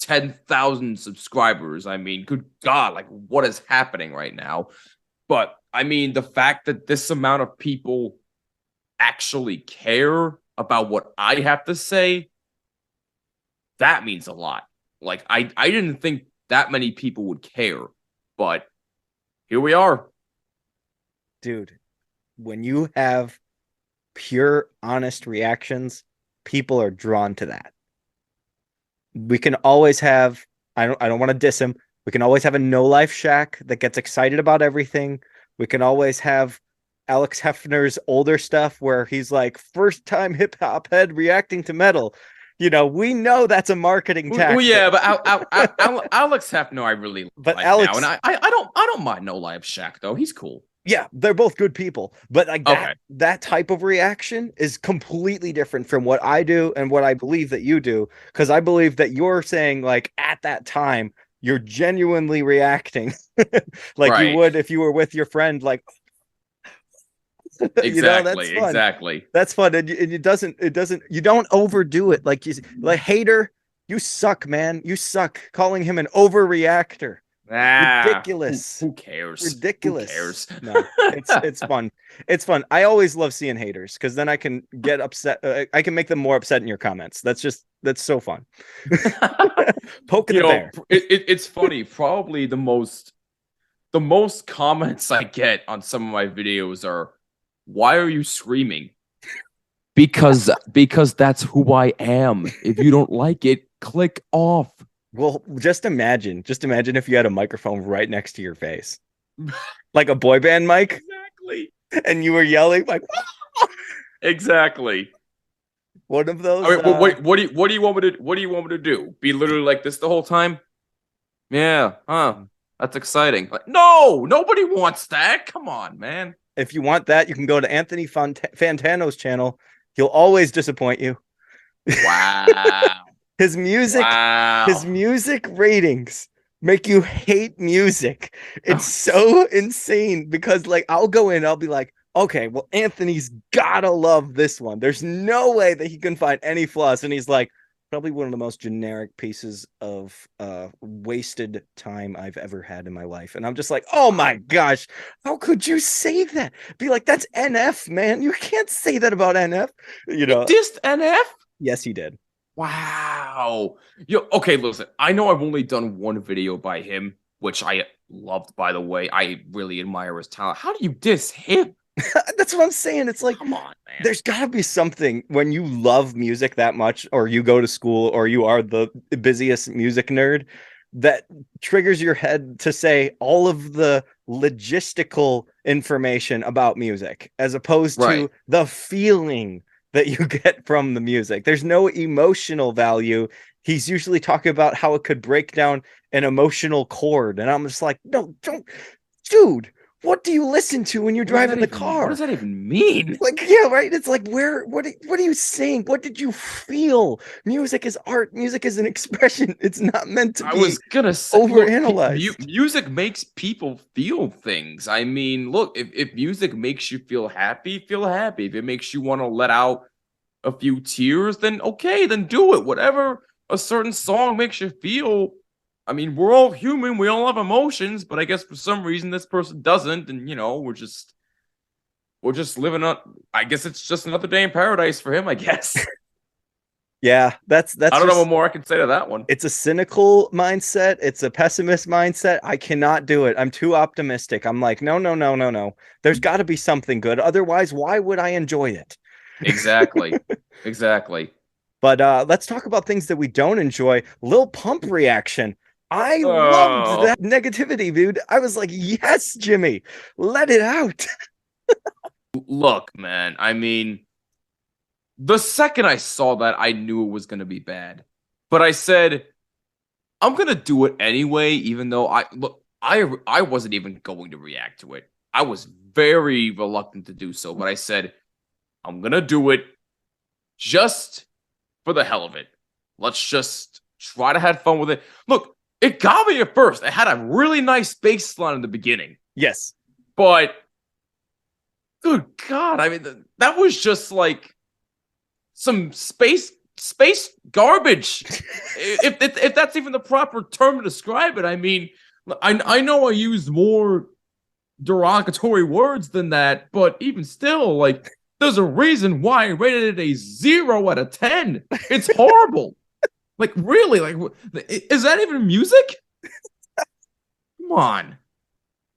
10,000 subscribers. I mean, good God, like what is happening right now? But I mean, the fact that this amount of people actually care about what I have to say, that means a lot. Like I didn't think that many people would care, but here we are. Dude, when you have pure, honest reactions, people are drawn to that. We can always have, I don't want to diss him. We can always have a no life Shack that gets excited about everything. We can always have Alex Hefner's older stuff where he's like first time hip hop head reacting to metal. We know that's a marketing Well, tactic. yeah, but Alex Hefner, I really But like now, and Alex, I don't mind No Life Shack though. He's cool. yeah, they're both good people, but like Okay, that type of reaction is completely different from what I do and what I believe that you do, because I believe that you're saying like at that time you're genuinely reacting like you right, would if you were with your friend, like that's exactly, fun. exactly. That's fun, and you don't overdo it. Like hater, you suck, man. You suck. Calling him an overreactor. Ah, Ridiculous. who cares? Who Ridiculous. cares? No, it's fun. It's fun. I always love seeing haters because then I can get upset. I can make them more upset in your comments. That's so fun. Poking the bear. It's funny. Probably the most comments I get on some of my videos are, "Why are you screaming?" Because that's who I am. If you don't like it, click off. Well, just imagine if you had a microphone right next to your face, like a boy band mic, Exactly. and you were yelling like Exactly. one of those. I mean, what do you want me to do? Be literally like this the whole time? Yeah, huh? That's exciting. Like, no, nobody wants that. Come on, man. If you want that, you can go to Anthony Fantano's channel. He'll always disappoint you. Wow. His music, his Wow. music ratings make you hate music. It's Oh, so insane because like I'll go in, I'll be like, okay, well, Anthony's gotta love this one. There's no way that he can find any flaws. And he's like, probably one of the most generic pieces of wasted time I've ever had in my life. And I'm just like, oh my gosh, how could you say that? Be like, that's NF, man. You can't say that about NF. he dissed NF? Yes, he did. Wow. Okay, listen. I know I've only done one video by him, which I loved, by the way. I really admire his talent. How do you diss him? That's what I'm saying. It's like, Come on, man. there's got to be something when you love music that much, or you go to school, or you are the busiest music nerd that triggers your head to say all of the logistical information about music as opposed Right. to the feeling that you get from the music. There's no emotional value. He's usually talking about how it could break down an emotional chord. And I'm just like, no, don't, dude, what do you listen to when you're driving the car? What does that even mean? Like, yeah, right. It's like, what are you saying? What did you feel? Music is art. Music is an expression. It's not meant to I be was gonna say, overanalyzed. music makes people feel things. I mean, look, if music makes you feel happy, feel happy. If it makes you want to let out a few tears, then okay, then do it. Whatever a certain song makes you feel. I mean, we're all human. We all have emotions, but I guess for some reason this person doesn't, and we're just living on. I guess it's just another day in paradise for him. I guess. Yeah, that's I don't know what just more I can say to that one. it's a cynical mindset. It's a pessimist mindset. I cannot do it. I'm too optimistic. I'm like, no, no, no, no, no. There's got to be something good. Otherwise, why would I enjoy it? Exactly. Exactly. But let's talk about things that we don't enjoy. Lil Pump reaction. I loved Oh, that negativity, dude. I was like, yes, Jimmy, let it out. look, man. I mean, the second I saw that, I knew it was going to be bad. But I said, I'm going to do it anyway, even though I wasn't even going to react to it. I was very reluctant to do so, but I said, I'm going to do it just for the hell of it. Let's just try to have fun with it. Look, it got me at first. It had a really nice bass line in the beginning, Yes. but good God, I mean, that was just like some space garbage. if that's even the proper term to describe it. I mean, I know I used more derogatory words than that, but even still, like, there's a reason why I rated it a 0 out of 10. It's horrible. Like, really, like, is that even music? Come on.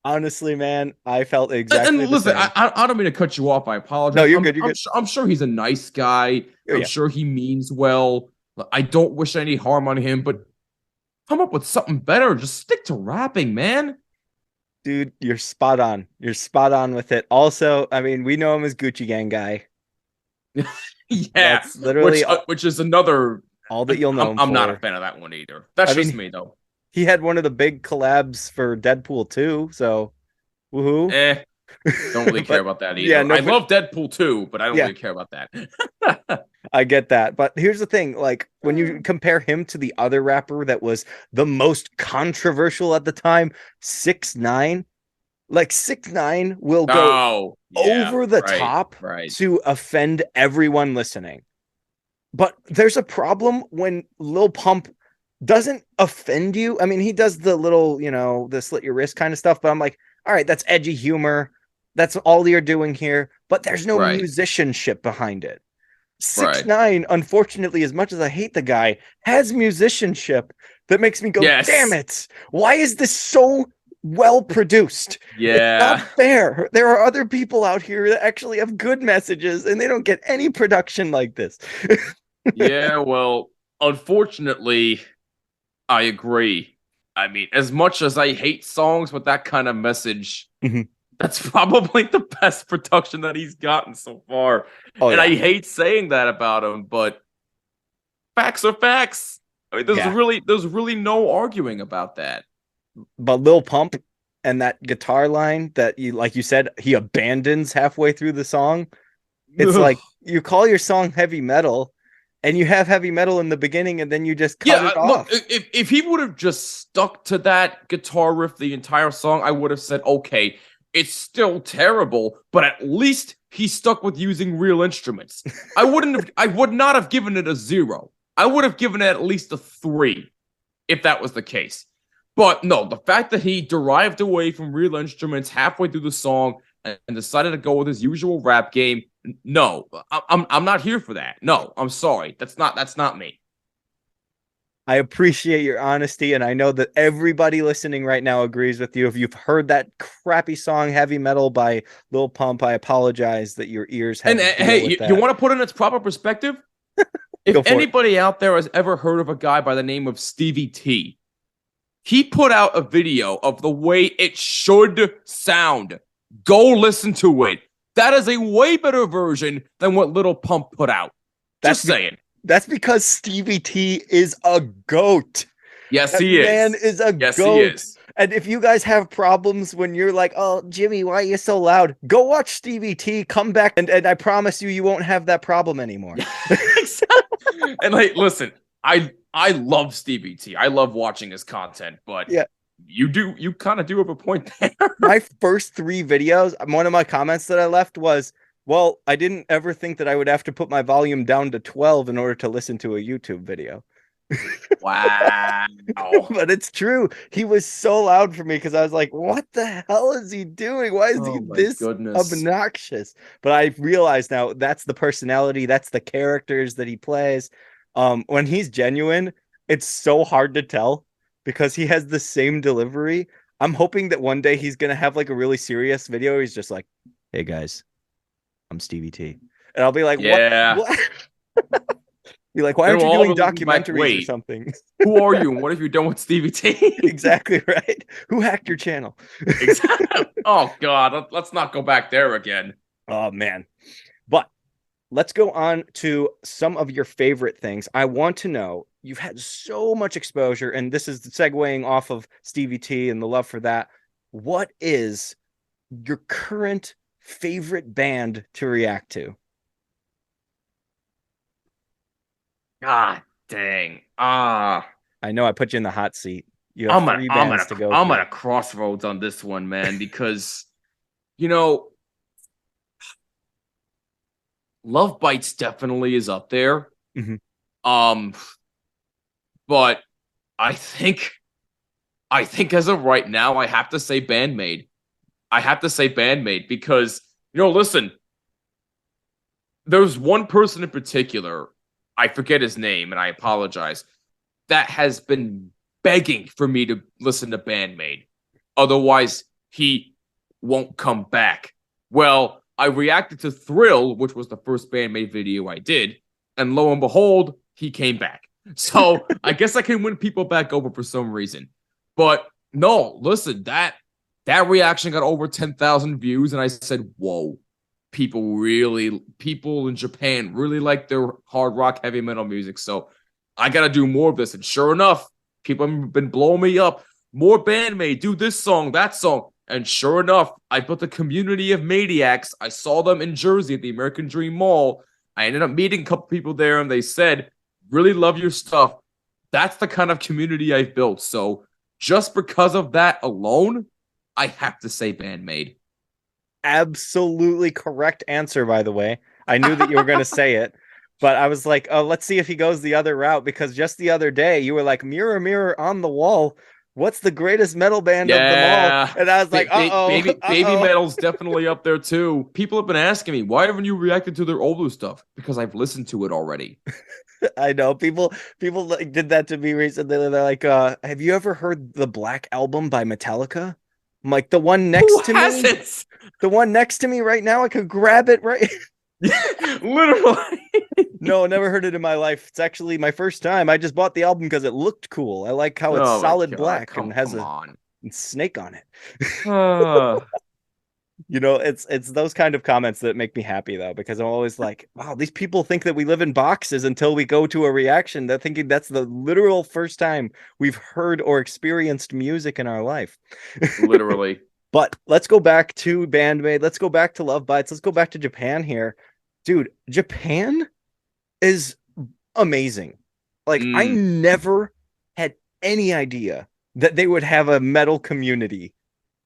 Honestly, man, I felt And exactly the listen, same. I don't mean to cut you off. I apologize. No, you're good. You're good. I'm sure he's a nice guy. Oh, I'm yeah. sure he means well. I don't wish any harm on him, but come up with something better. Just stick to rapping, man. Dude, you're spot on. You're spot on with it. Also, I mean, we know him as Gucci Gang guy. Yeah, That's literally which is another. all that you'll know him I'm not a for. fan of that one either. That's I just mean, me though. he had one of the big collabs for Deadpool 2, so woohoo. Don't really care But about that yeah, either. no, I love Deadpool too, but I don't yeah, really care about that. I get that. But here's the thing, like when you compare him to the other rapper that was the most controversial at the time, 6ix9ine, like 6ix9ine will go Oh, yeah, over the right, top right. to offend everyone listening. But there's a problem when Lil Pump doesn't offend you. I mean, he does the little, the slit your wrist kind of stuff, but I'm like, all right, that's edgy humor. That's all you're doing here, but there's no Right. musicianship behind it. Right. 6ix9ine, unfortunately, as much as I hate the guy, has musicianship that makes me go, Yes. damn it. Why is this so well produced? It's not Yeah. fair. There are other people out here that actually have good messages and they don't get any production like this. Yeah, well, unfortunately, I agree. I mean, as much as I hate songs with that kind of message, Mhm. that's probably the best production that he's gotten so far. Oh, and yeah. I hate saying that about him, but facts are facts. I mean, Yeah. there's really no arguing about that. But Lil Pump and that guitar line that you, like you said, he abandons halfway through the song. It's Ugh. like you call your song heavy metal and you have heavy metal in the beginning and then you just cut it off. Look, if he would have just stuck to that guitar riff the entire song, I would have said, okay, it's still terrible, but at least he stuck with using real instruments. I would not have given it a 0. I would have given it at least a 3 if that was the case. But no, the fact that he derived away from real instruments halfway through the song and decided to go with his usual rap game, no, I'm not here for that. No, I'm sorry. That's not me. I appreciate your honesty, and I know that everybody listening right now agrees with you. If you've heard that crappy song "Heavy Metal" by Lil Pump, I apologize that your ears have. And hey, you want to put in its proper perspective? If anybody out there has ever heard of a guy by the name of Stevie T, he put out a video of the way it should sound. Go listen to it. That is a way better version than what Lil Pump put out. Just saying. That's because Stevie T is a goat. Yes, he is. Man is a yes, goat. He is. And if you guys have problems when you're like, oh, Jimmy, why are you so loud? Go watch Stevie T, come back, and I promise you, you won't have that problem anymore. And like, listen, I love Stevie T. I love watching his content, but yeah, you kind of do have a point there. My first 3 videos, one of my comments that I left was, well, I didn't ever think that I would have to put my volume down to 12 in order to listen to a YouTube video. Wow. But it's true. He was so loud for me because I was like, what the hell is he doing? Why is he this obnoxious? But I realize now that's the personality, that's the characters that he plays. When he's genuine, it's so hard to tell because he has the same delivery. I'm hoping that one day he's gonna have like a really serious video. He's just like, "Hey guys, I'm Stevie T," and I'll be like, "What? Yeah. What?" Be like, "Why Then aren't you we'll all doing be like, documentaries or wait, something?" who are you? And what have you done with Stevie T? Exactly right. Who hacked your channel? Exactly. Oh God, let's not go back there again. Oh man. But let's go on to some of your favorite things. I want to know, you've had so much exposure, and this is segueing off of Stevie T and the love for that. What is your current favorite band to react to? God dang. I know I put you in the hot seat. You have three bands to go I'm at through. a crossroads on this one, man, because you know, Love Bites definitely is up there. Mhm. Um, but I think as of right now, I have to say Bandmade. I have to say Bandmade because listen, there's one person in particular, I forget his name, and I apologize, that has been begging for me to listen to Bandmade. Otherwise, he won't come back. Well, I reacted to Thrill, which was the first Bandmade video I did, and lo and behold, he came back. So I guess I can win people back over for some reason. But no, listen, that reaction got over 10,000 views, and I said, whoa, people in Japan really like their hard rock, heavy metal music. So I got to do more of this. And sure enough, people have been blowing me up. More Bandmade, do this song, that song. And sure enough, I built a community of maniacs. I saw them in Jersey at the American Dream Mall. I ended up meeting a couple people there, and they said, really love your stuff. That's the kind of community I've built. So just because of that alone, I have to say Bandmade. Absolutely correct answer, by the way. I knew that you were going to say it, but I was like, oh, let's see if he goes the other route, because just the other day you were like, mirror, mirror on the wall, what's the greatest metal band of them all? And I was like, Baby Metal's definitely up there too. People have been asking me, why haven't you reacted to their older stuff? Because I've listened to it already. I know people like, did that to me recently. They're like, have you ever heard the Black Album by Metallica? I'm like, the one next to me, the one next to me right now. I could grab it right. Literally. No, never heard it in my life. It's actually my first time. I just bought the album because it looked cool. I like how it's Oh my solid God, black and has come a on. snake on it. Uh, It's those kind of comments that make me happy though, because I'm always like, wow, these people think that we live in boxes until we go to a reaction. They're thinking that's the literal first time we've heard or experienced music in our life. literally. But let's go back to Bandmade. Let's go back to Love Bites. Let's go back to Japan here. Dude, Japan is amazing. Like, I never had any idea that they would have a metal community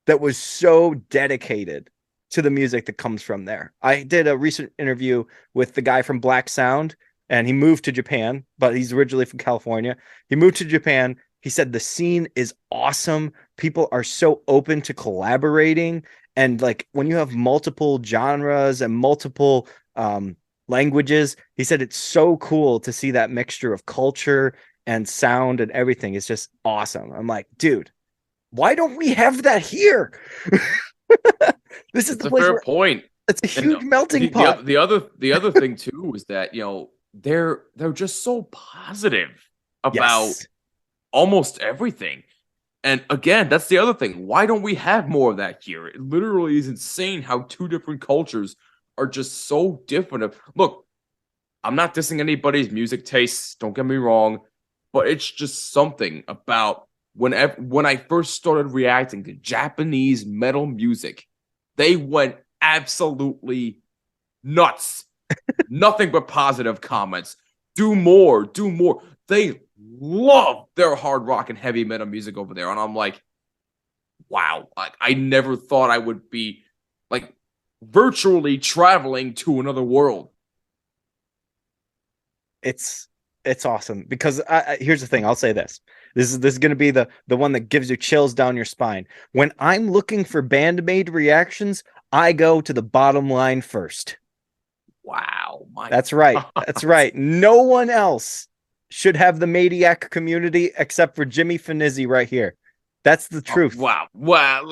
that was so dedicated to the music that comes from there. I did a recent interview with the guy from Black Sound, and he moved to Japan, but he's originally from California. He moved to Japan. He said the scene is awesome. People are so open to collaborating. And like when you have multiple genres and multiple languages, he said it's so cool to see that mixture of culture and sound and everything. It's just awesome. I'm like, dude, why don't we have that here? This is It's the a place fair where point. it's a huge melting pot. The other thing too is that they're just so positive about Yes. almost everything. And again, that's the other thing. Why don't we have more of that here? It literally is insane how two different cultures are just so different. Look, I'm not dissing anybody's music tastes, don't get me wrong, but it's just something about when I first started reacting to Japanese metal music, they went absolutely nuts. Nothing but positive comments. Do more, do more. They love their hard rock and heavy metal music over there. And I'm like, wow, I never thought I would be like virtually traveling to another world. It's awesome because here's the thing. I'll say this. This is going to be the one that gives you chills down your spine. When I'm looking for Bandmade reactions, I go to the bottom line first. Wow. That's right. That's right. No one else should have the Maniac community except for Jimmy Fanizzi right here. That's the Oh, truth. wow. Well,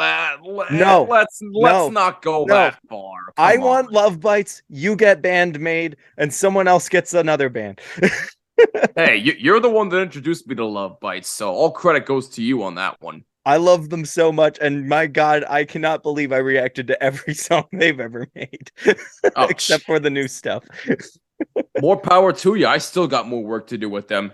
No, let's no, not go no. that far. I Come on. want love bites. You get band made, and someone else gets another band. Hey, you're the one that introduced me to Love Bites, so all credit goes to you on that one. I love them so much, and my God, I cannot believe I reacted to every song they've ever made, Oh, except for the new stuff. more power to you. I still got more work to do with them.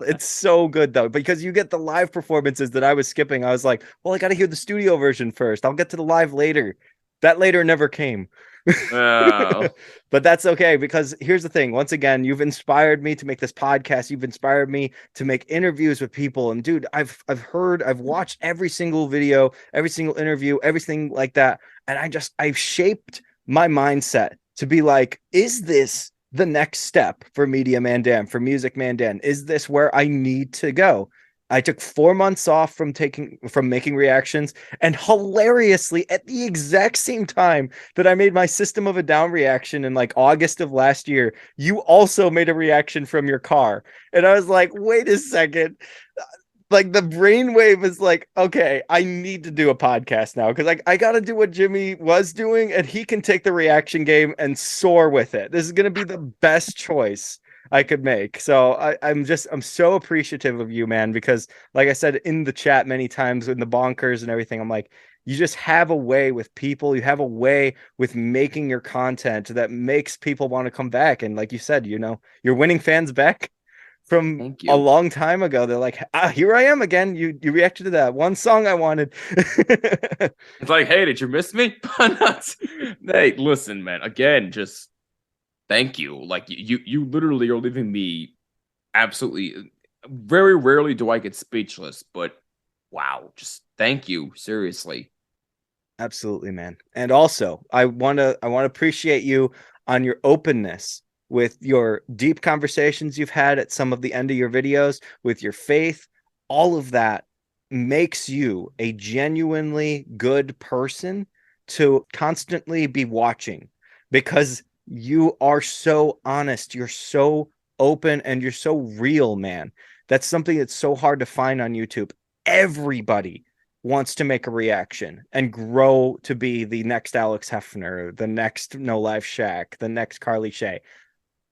It's so good though, because you get the live performances that I was skipping. I was like, well, I got to hear the studio version first. I'll get to the live later. That later never came. Uh, But that's okay, because here's the thing. Once again, you've inspired me to make this podcast. You've inspired me to make interviews with people. And dude, I've watched every single video, every single interview, everything like that. And I've shaped my mindset to be like, is this the next step for Media Mandan, for Music Mandan? Is this where I need to go? I took 4 months off from making reactions, and hilariously, at the exact same time that I made my System of a Down reaction in like August of last year, you also made a reaction from your car. And I was like, wait a second. Like the brainwave is like, okay, I need to do a podcast now because I got to do what Jimmy was doing, and he can take the reaction game and soar with it. This is going to be the best choice I could make. So I'm so appreciative of you, man, because like I said in the chat many times in the bonkers and everything, I'm like, you just have a way with people. You have a way with making your content that makes people want to come back. And like you said, you're winning fans back from thank a you. long time ago. They're like, here I am again. You reacted to that one song I wanted. It's like, hey, did you miss me? Hey, listen, man. Again, just thank you. Like you literally are leaving me absolutely. Very rarely do I get speechless, but wow, just thank you. Seriously. Absolutely, man. And also, I want to appreciate you on your openness with your deep conversations you've had at some of the end of your videos with your faith. All of that makes you a genuinely good person to constantly be watching, because you are so honest, you're so open, and you're so real, man. That's something that's so hard to find on YouTube. Everybody wants to make a reaction and grow to be the next Alex Hefner, the next No Life Shack, the next Carly Shay.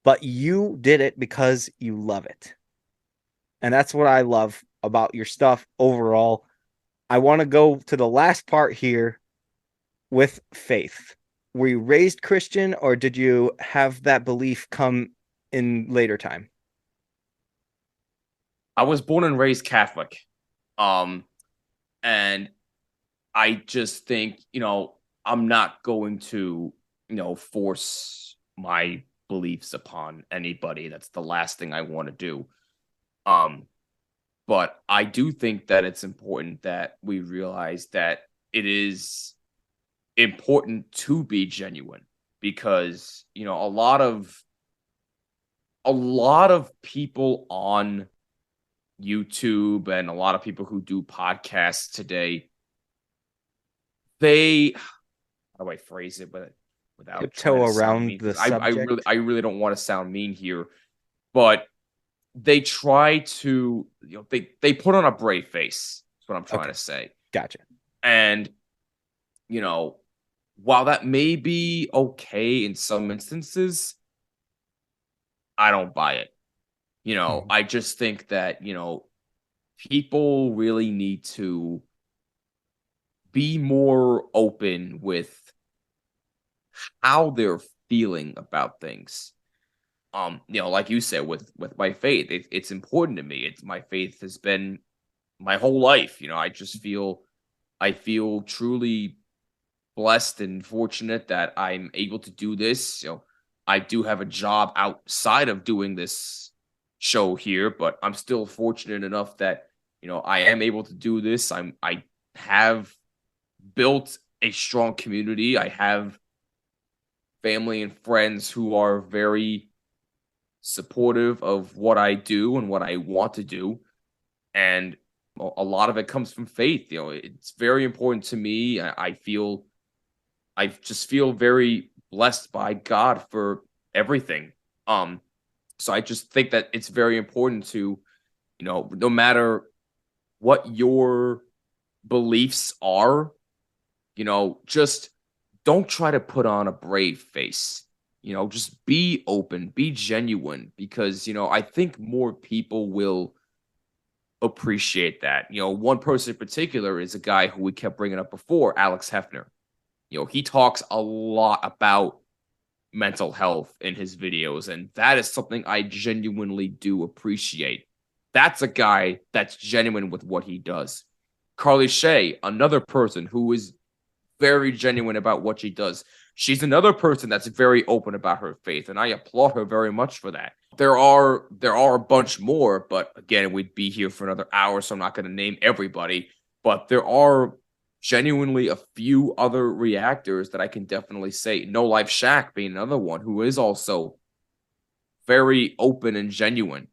But you did it because you love it. And that's what I love about your stuff overall. I want to go to the last part here with faith. Were you raised Christian, or did you have that belief come in later time? I was born and raised Catholic. And I just think, I'm not going to, force my beliefs upon anybody. That's the last thing I want to do. But I do think that it's important that we realize that it is important to be genuine, because, a lot of people on YouTube and a lot of people who do podcasts today, how do I phrase it, but without trying Tiptoe to sound around mean? the 'Cause I subject. really don't want to sound mean here, but they try to, they put on a brave face. That's what I'm trying Okay, to say. gotcha. And, you know, while that may be okay in some instances, I don't buy it. Mhm. I just think that, people really need to be more open with how they're feeling about things. Like you said, with my faith, it's important to me. It's my faith has been my whole life. I feel truly blessed and fortunate that I'm able to do this. I do have a job outside of doing this show here, but I'm still fortunate enough that I am able to do this. I have built a strong community. I have family and friends who are very supportive of what I do and what I want to do. And a lot of it comes from faith. It's very important to me. I just feel very blessed by God for everything. Um, So I just think that it's very important to, no matter what your beliefs are, just don't try to put on a brave face. Just be open, be genuine, because, I think more people will appreciate that. One person in particular is a guy who we kept bringing up before, Alex Hefner. He talks a lot about mental health in his videos, and that is something I genuinely do appreciate. That's a guy that's genuine with what he does. Carly Shay, another person who is very genuine about what she does. She's another person that's very open about her faith, and I applaud her very much for that. There are a bunch more, but again, we'd be here for another hour, so I'm not going to name everybody. But there are genuinely a few other reactors that I can definitely say. No Life Shaq being another one who is also very open and genuine.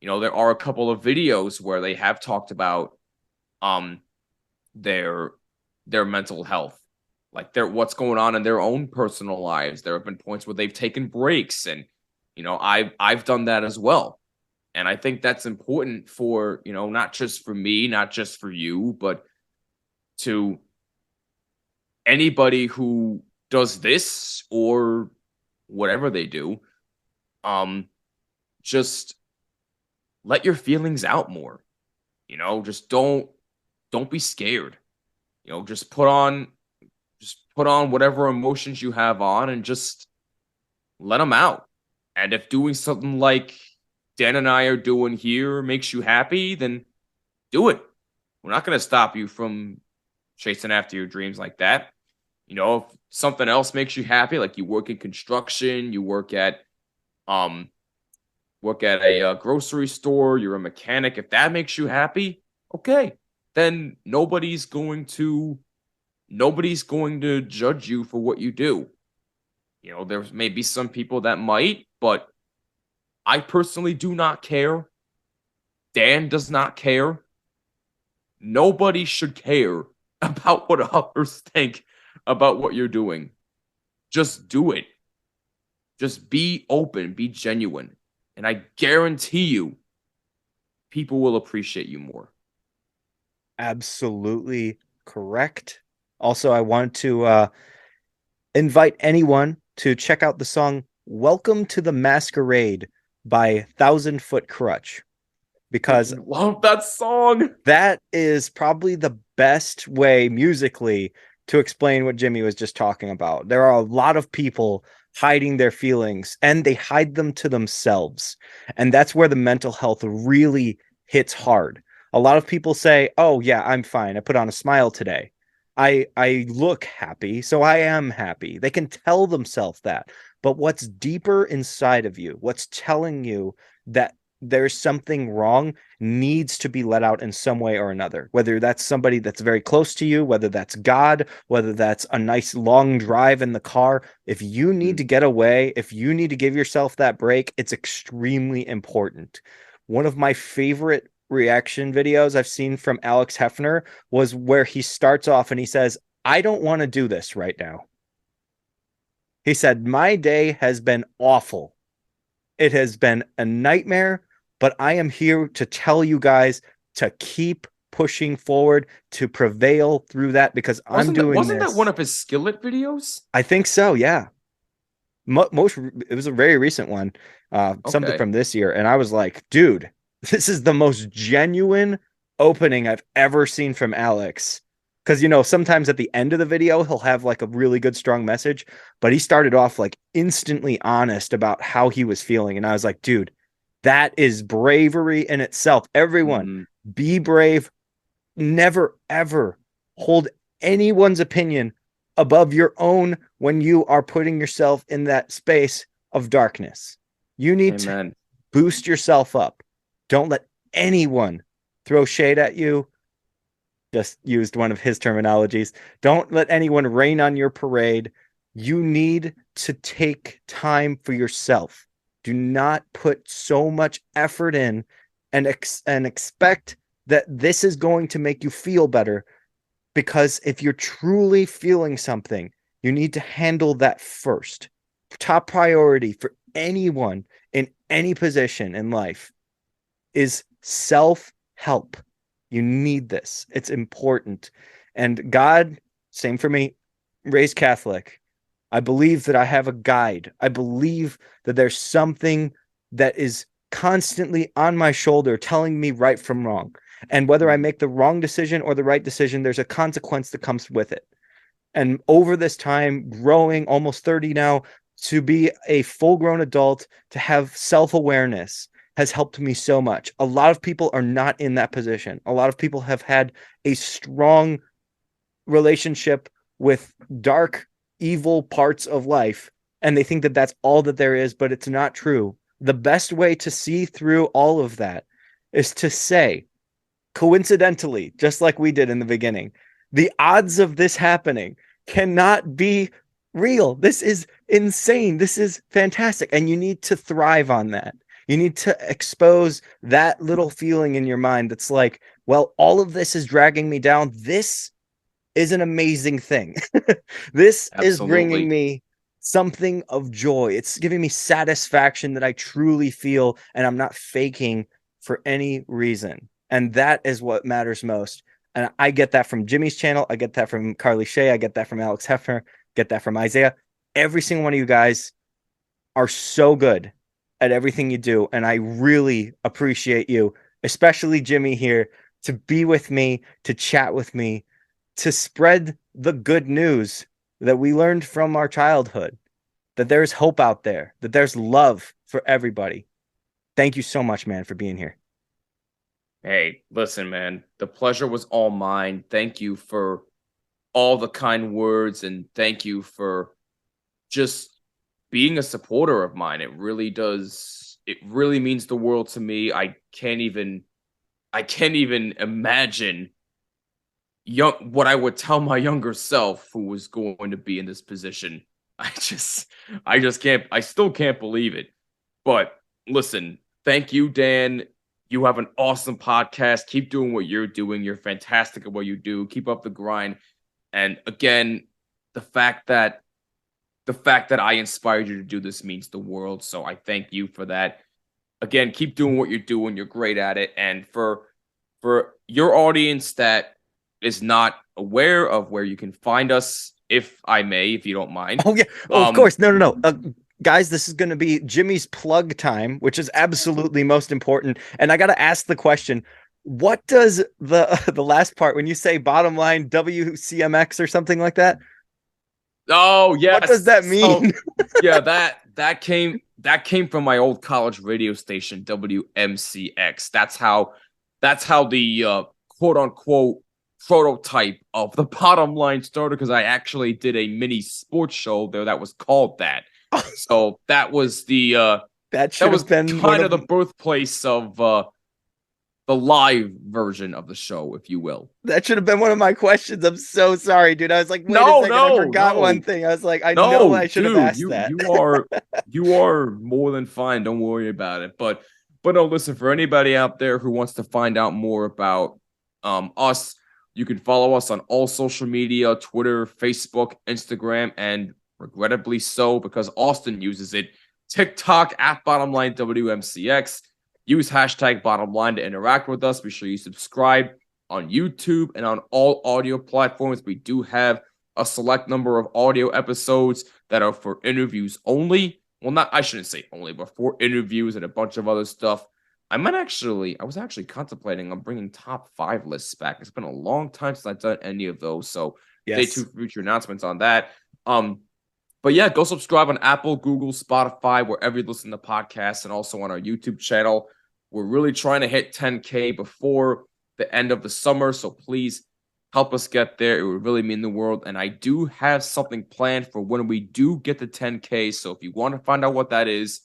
There are a couple of videos where they have talked about their mental health, like what's going on in their own personal lives. There have been points where they've taken breaks, and I've done that as well. And I think that's important for, not just for me, not just for you, but to anybody who does this or whatever they do. Just let your feelings out more. Just don't be scared. Just put on whatever emotions you have on and just let them out. And if doing something like Dan and I are doing here makes you happy, then do it. We're not going to stop you from chasing after your dreams like that. If something else makes you happy, like you work in construction, you work at a grocery store, you're a mechanic, if that makes you happy, okay, then nobody's going to judge you for what you do. There may be some people that might, but I personally do not care. Dan does not care. Nobody should care about what others think about what you're doing. Just do it. Just be open, be genuine. And I guarantee you, people will appreciate you more. Absolutely correct. Also, I want to invite anyone to check out the song Welcome to the Masquerade by Thousand Foot Crutch, because I love that song. That is probably the best way musically to explain what Jimmy was just talking about. There are a lot of people hiding their feelings, and they hide them to themselves. And that's where the mental health really hits hard. A lot of people say, oh yeah, I'm fine. I put on a smile today. I look happy, so I am happy. They can tell themselves that. But what's deeper inside of you, what's telling you that there's something wrong, needs to be let out in some way or another. Whether that's somebody that's very close to you, whether that's God, whether that's a nice long drive in the car. If you need to get away, if you need to give yourself that break, it's extremely important. One of my favorite reaction videos I've seen from Alex Hefner was where he starts off and he says, I don't want to do this right now. He said, my day has been awful. It has been a nightmare, but I am here to tell you guys to keep pushing forward, to prevail through that, because wasn't that one of his Skillet videos? I think so, yeah. It was a very recent one, something from this year, and I was like, dude, this is the most genuine opening I've ever seen from Alex. Because, sometimes at the end of the video, he'll have like a really good, strong message, but he started off like instantly honest about how he was feeling. And I was like, dude, that is bravery in itself. Everyone, be brave. Never, ever hold anyone's opinion above your own when you are putting yourself in that space of darkness. You need to boost yourself up. Don't let anyone throw shade at you. Just used one of his terminologies. Don't let anyone rain on your parade. You need to take time for yourself. Do not put so much effort in and expect that this is going to make you feel better. Because if you're truly feeling something, you need to handle that first. Top priority for anyone in any position in life is self-help. You need this. It's important. And God, same for me, raised Catholic. I believe that I have a guide. I believe that there's something that is constantly on my shoulder telling me right from wrong. And whether I make the wrong decision or the right decision, there's a consequence that comes with it. And over this time, growing almost 30 now, to be a full grown adult, to have self awareness has helped me so much. A lot of people are not in that position. A lot of people have had a strong relationship with dark, evil parts of life, and they think that that's all that there is, but it's not true. The best way to see through all of that is to say, coincidentally, just like we did in the beginning, the odds of this happening cannot be real. This is insane. This is fantastic. And you need to thrive on that. You need to expose that little feeling in your mind that's like, well, all of this is dragging me down. This is an amazing thing. This is bringing me something of joy. It's giving me satisfaction that I truly feel, and I'm not faking for any reason. And that is what matters most. And I get that from Jimmy's channel. I get that from Carly Shay. I get that from Alex Hefner. Get that from Isaiah. Every single one of you guys are so good at everything you do. And I really appreciate you, especially Jimmy here, to be with me, to chat with me, to spread the good news that we learned from our childhood, that there's hope out there, that there's love for everybody. Thank you so much, man, for being here. Hey, listen, man, the pleasure was all mine. Thank you for all the kind words, and thank you for just being a supporter of mine. It really means the world to me. I can't even imagine what I would tell my younger self who was going to be in this position. I still can't believe it. But listen, thank you, Dan. You have an awesome podcast. Keep doing what you're doing. You're fantastic at what you do. Keep up the grind. And again, the fact that I inspired you to do this means the world. So I thank you for that. Again, keep doing what you're doing. You're great at it. And for your audience that is not aware of where you can find us, if I may, if you don't mind. Oh, yeah. Oh, of course. No. Guys, this is going to be Jimmy's plug time, which is absolutely most important. And I got to ask the question, what does the last part, when you say bottom line WCMX or something like that? Oh, yes. What does that mean? So, yeah, that came from my old college radio station, WMCX. That's how the quote unquote prototype of the bottom line started, because I actually did a mini sports show there that was called that. So that was the that was been kind of the birthplace of the live version of the show, if you will. That should have been one of my questions. I'm so sorry, dude. I was like, wait a second, I forgot one thing. I was like, I know I should have asked that. You are more than fine. Don't worry about it. But no, listen, for anybody out there who wants to find out more about us, you can follow us on all social media, Twitter, Facebook, Instagram, and regrettably so, because Austin uses it, TikTok at Bottomline WMCX. Use hashtag Bottomline to interact with us. Be sure you subscribe on YouTube and on all audio platforms. We do have a select number of audio episodes that are for interviews only. Well, I shouldn't say only, but for interviews and a bunch of other stuff. I was actually contemplating on bringing top 5 lists back. It's been a long time since I've done any of those, so stay tuned for future announcements on that. But yeah, go subscribe on Apple, Google, Spotify, wherever you listen to podcasts, and also on our YouTube channel. We're really trying to hit 10K before the end of the summer, so please help us get there. It would really mean the world. And I do have something planned for when we do get to 10K, so if you want to find out what that is,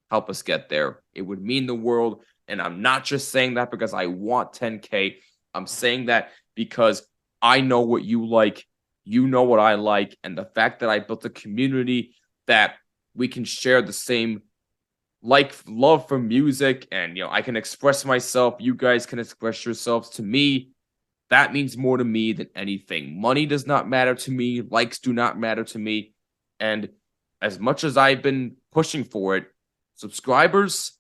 help us get there. It would mean the world, and I'm not just saying that because I want 10K. I'm saying that because I know what you like. You know what I like, and the fact that I built a community that we can share the same love for music, and I can express myself, you guys can express yourselves. To me, that means more to me than anything. Money does not matter to me, likes do not matter to me, and as much as I've been pushing for it, subscribers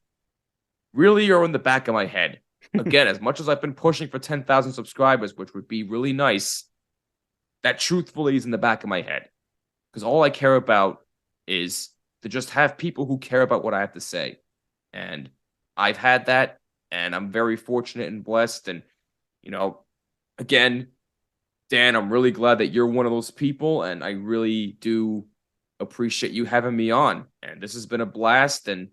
really are in the back of my head. Again, as much as I've been pushing for 10,000 subscribers, which would be really nice, that truthfully is in the back of my head. Because all I care about is to just have people who care about what I have to say. And I've had that, and I'm very fortunate and blessed. And, again, Dan, I'm really glad that you're one of those people, and I really do appreciate you having me on. And this has been a blast, and,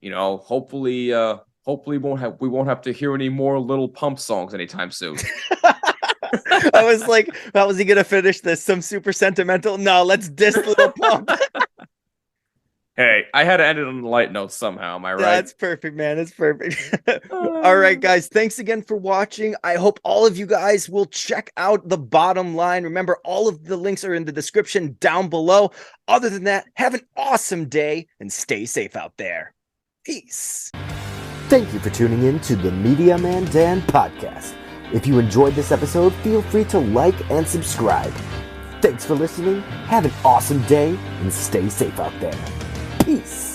hopefully we won't have to hear any more Little Pump songs anytime soon. I was like, how was he gonna finish this? Some super sentimental? No, let's diss Little Pump. Hey, I had to end it on a light note somehow. Am I right? That's perfect, man. It's perfect. All right, guys. Thanks again for watching. I hope all of you guys will check out The Bottom Line. Remember, all of the links are in the description down below. Other than that, have an awesome day and stay safe out there. Peace. Thank you for tuning in to the Media Man Dan podcast. If you enjoyed this episode, feel free to like and subscribe. Thanks for listening. Have an awesome day and stay safe out there. Peace.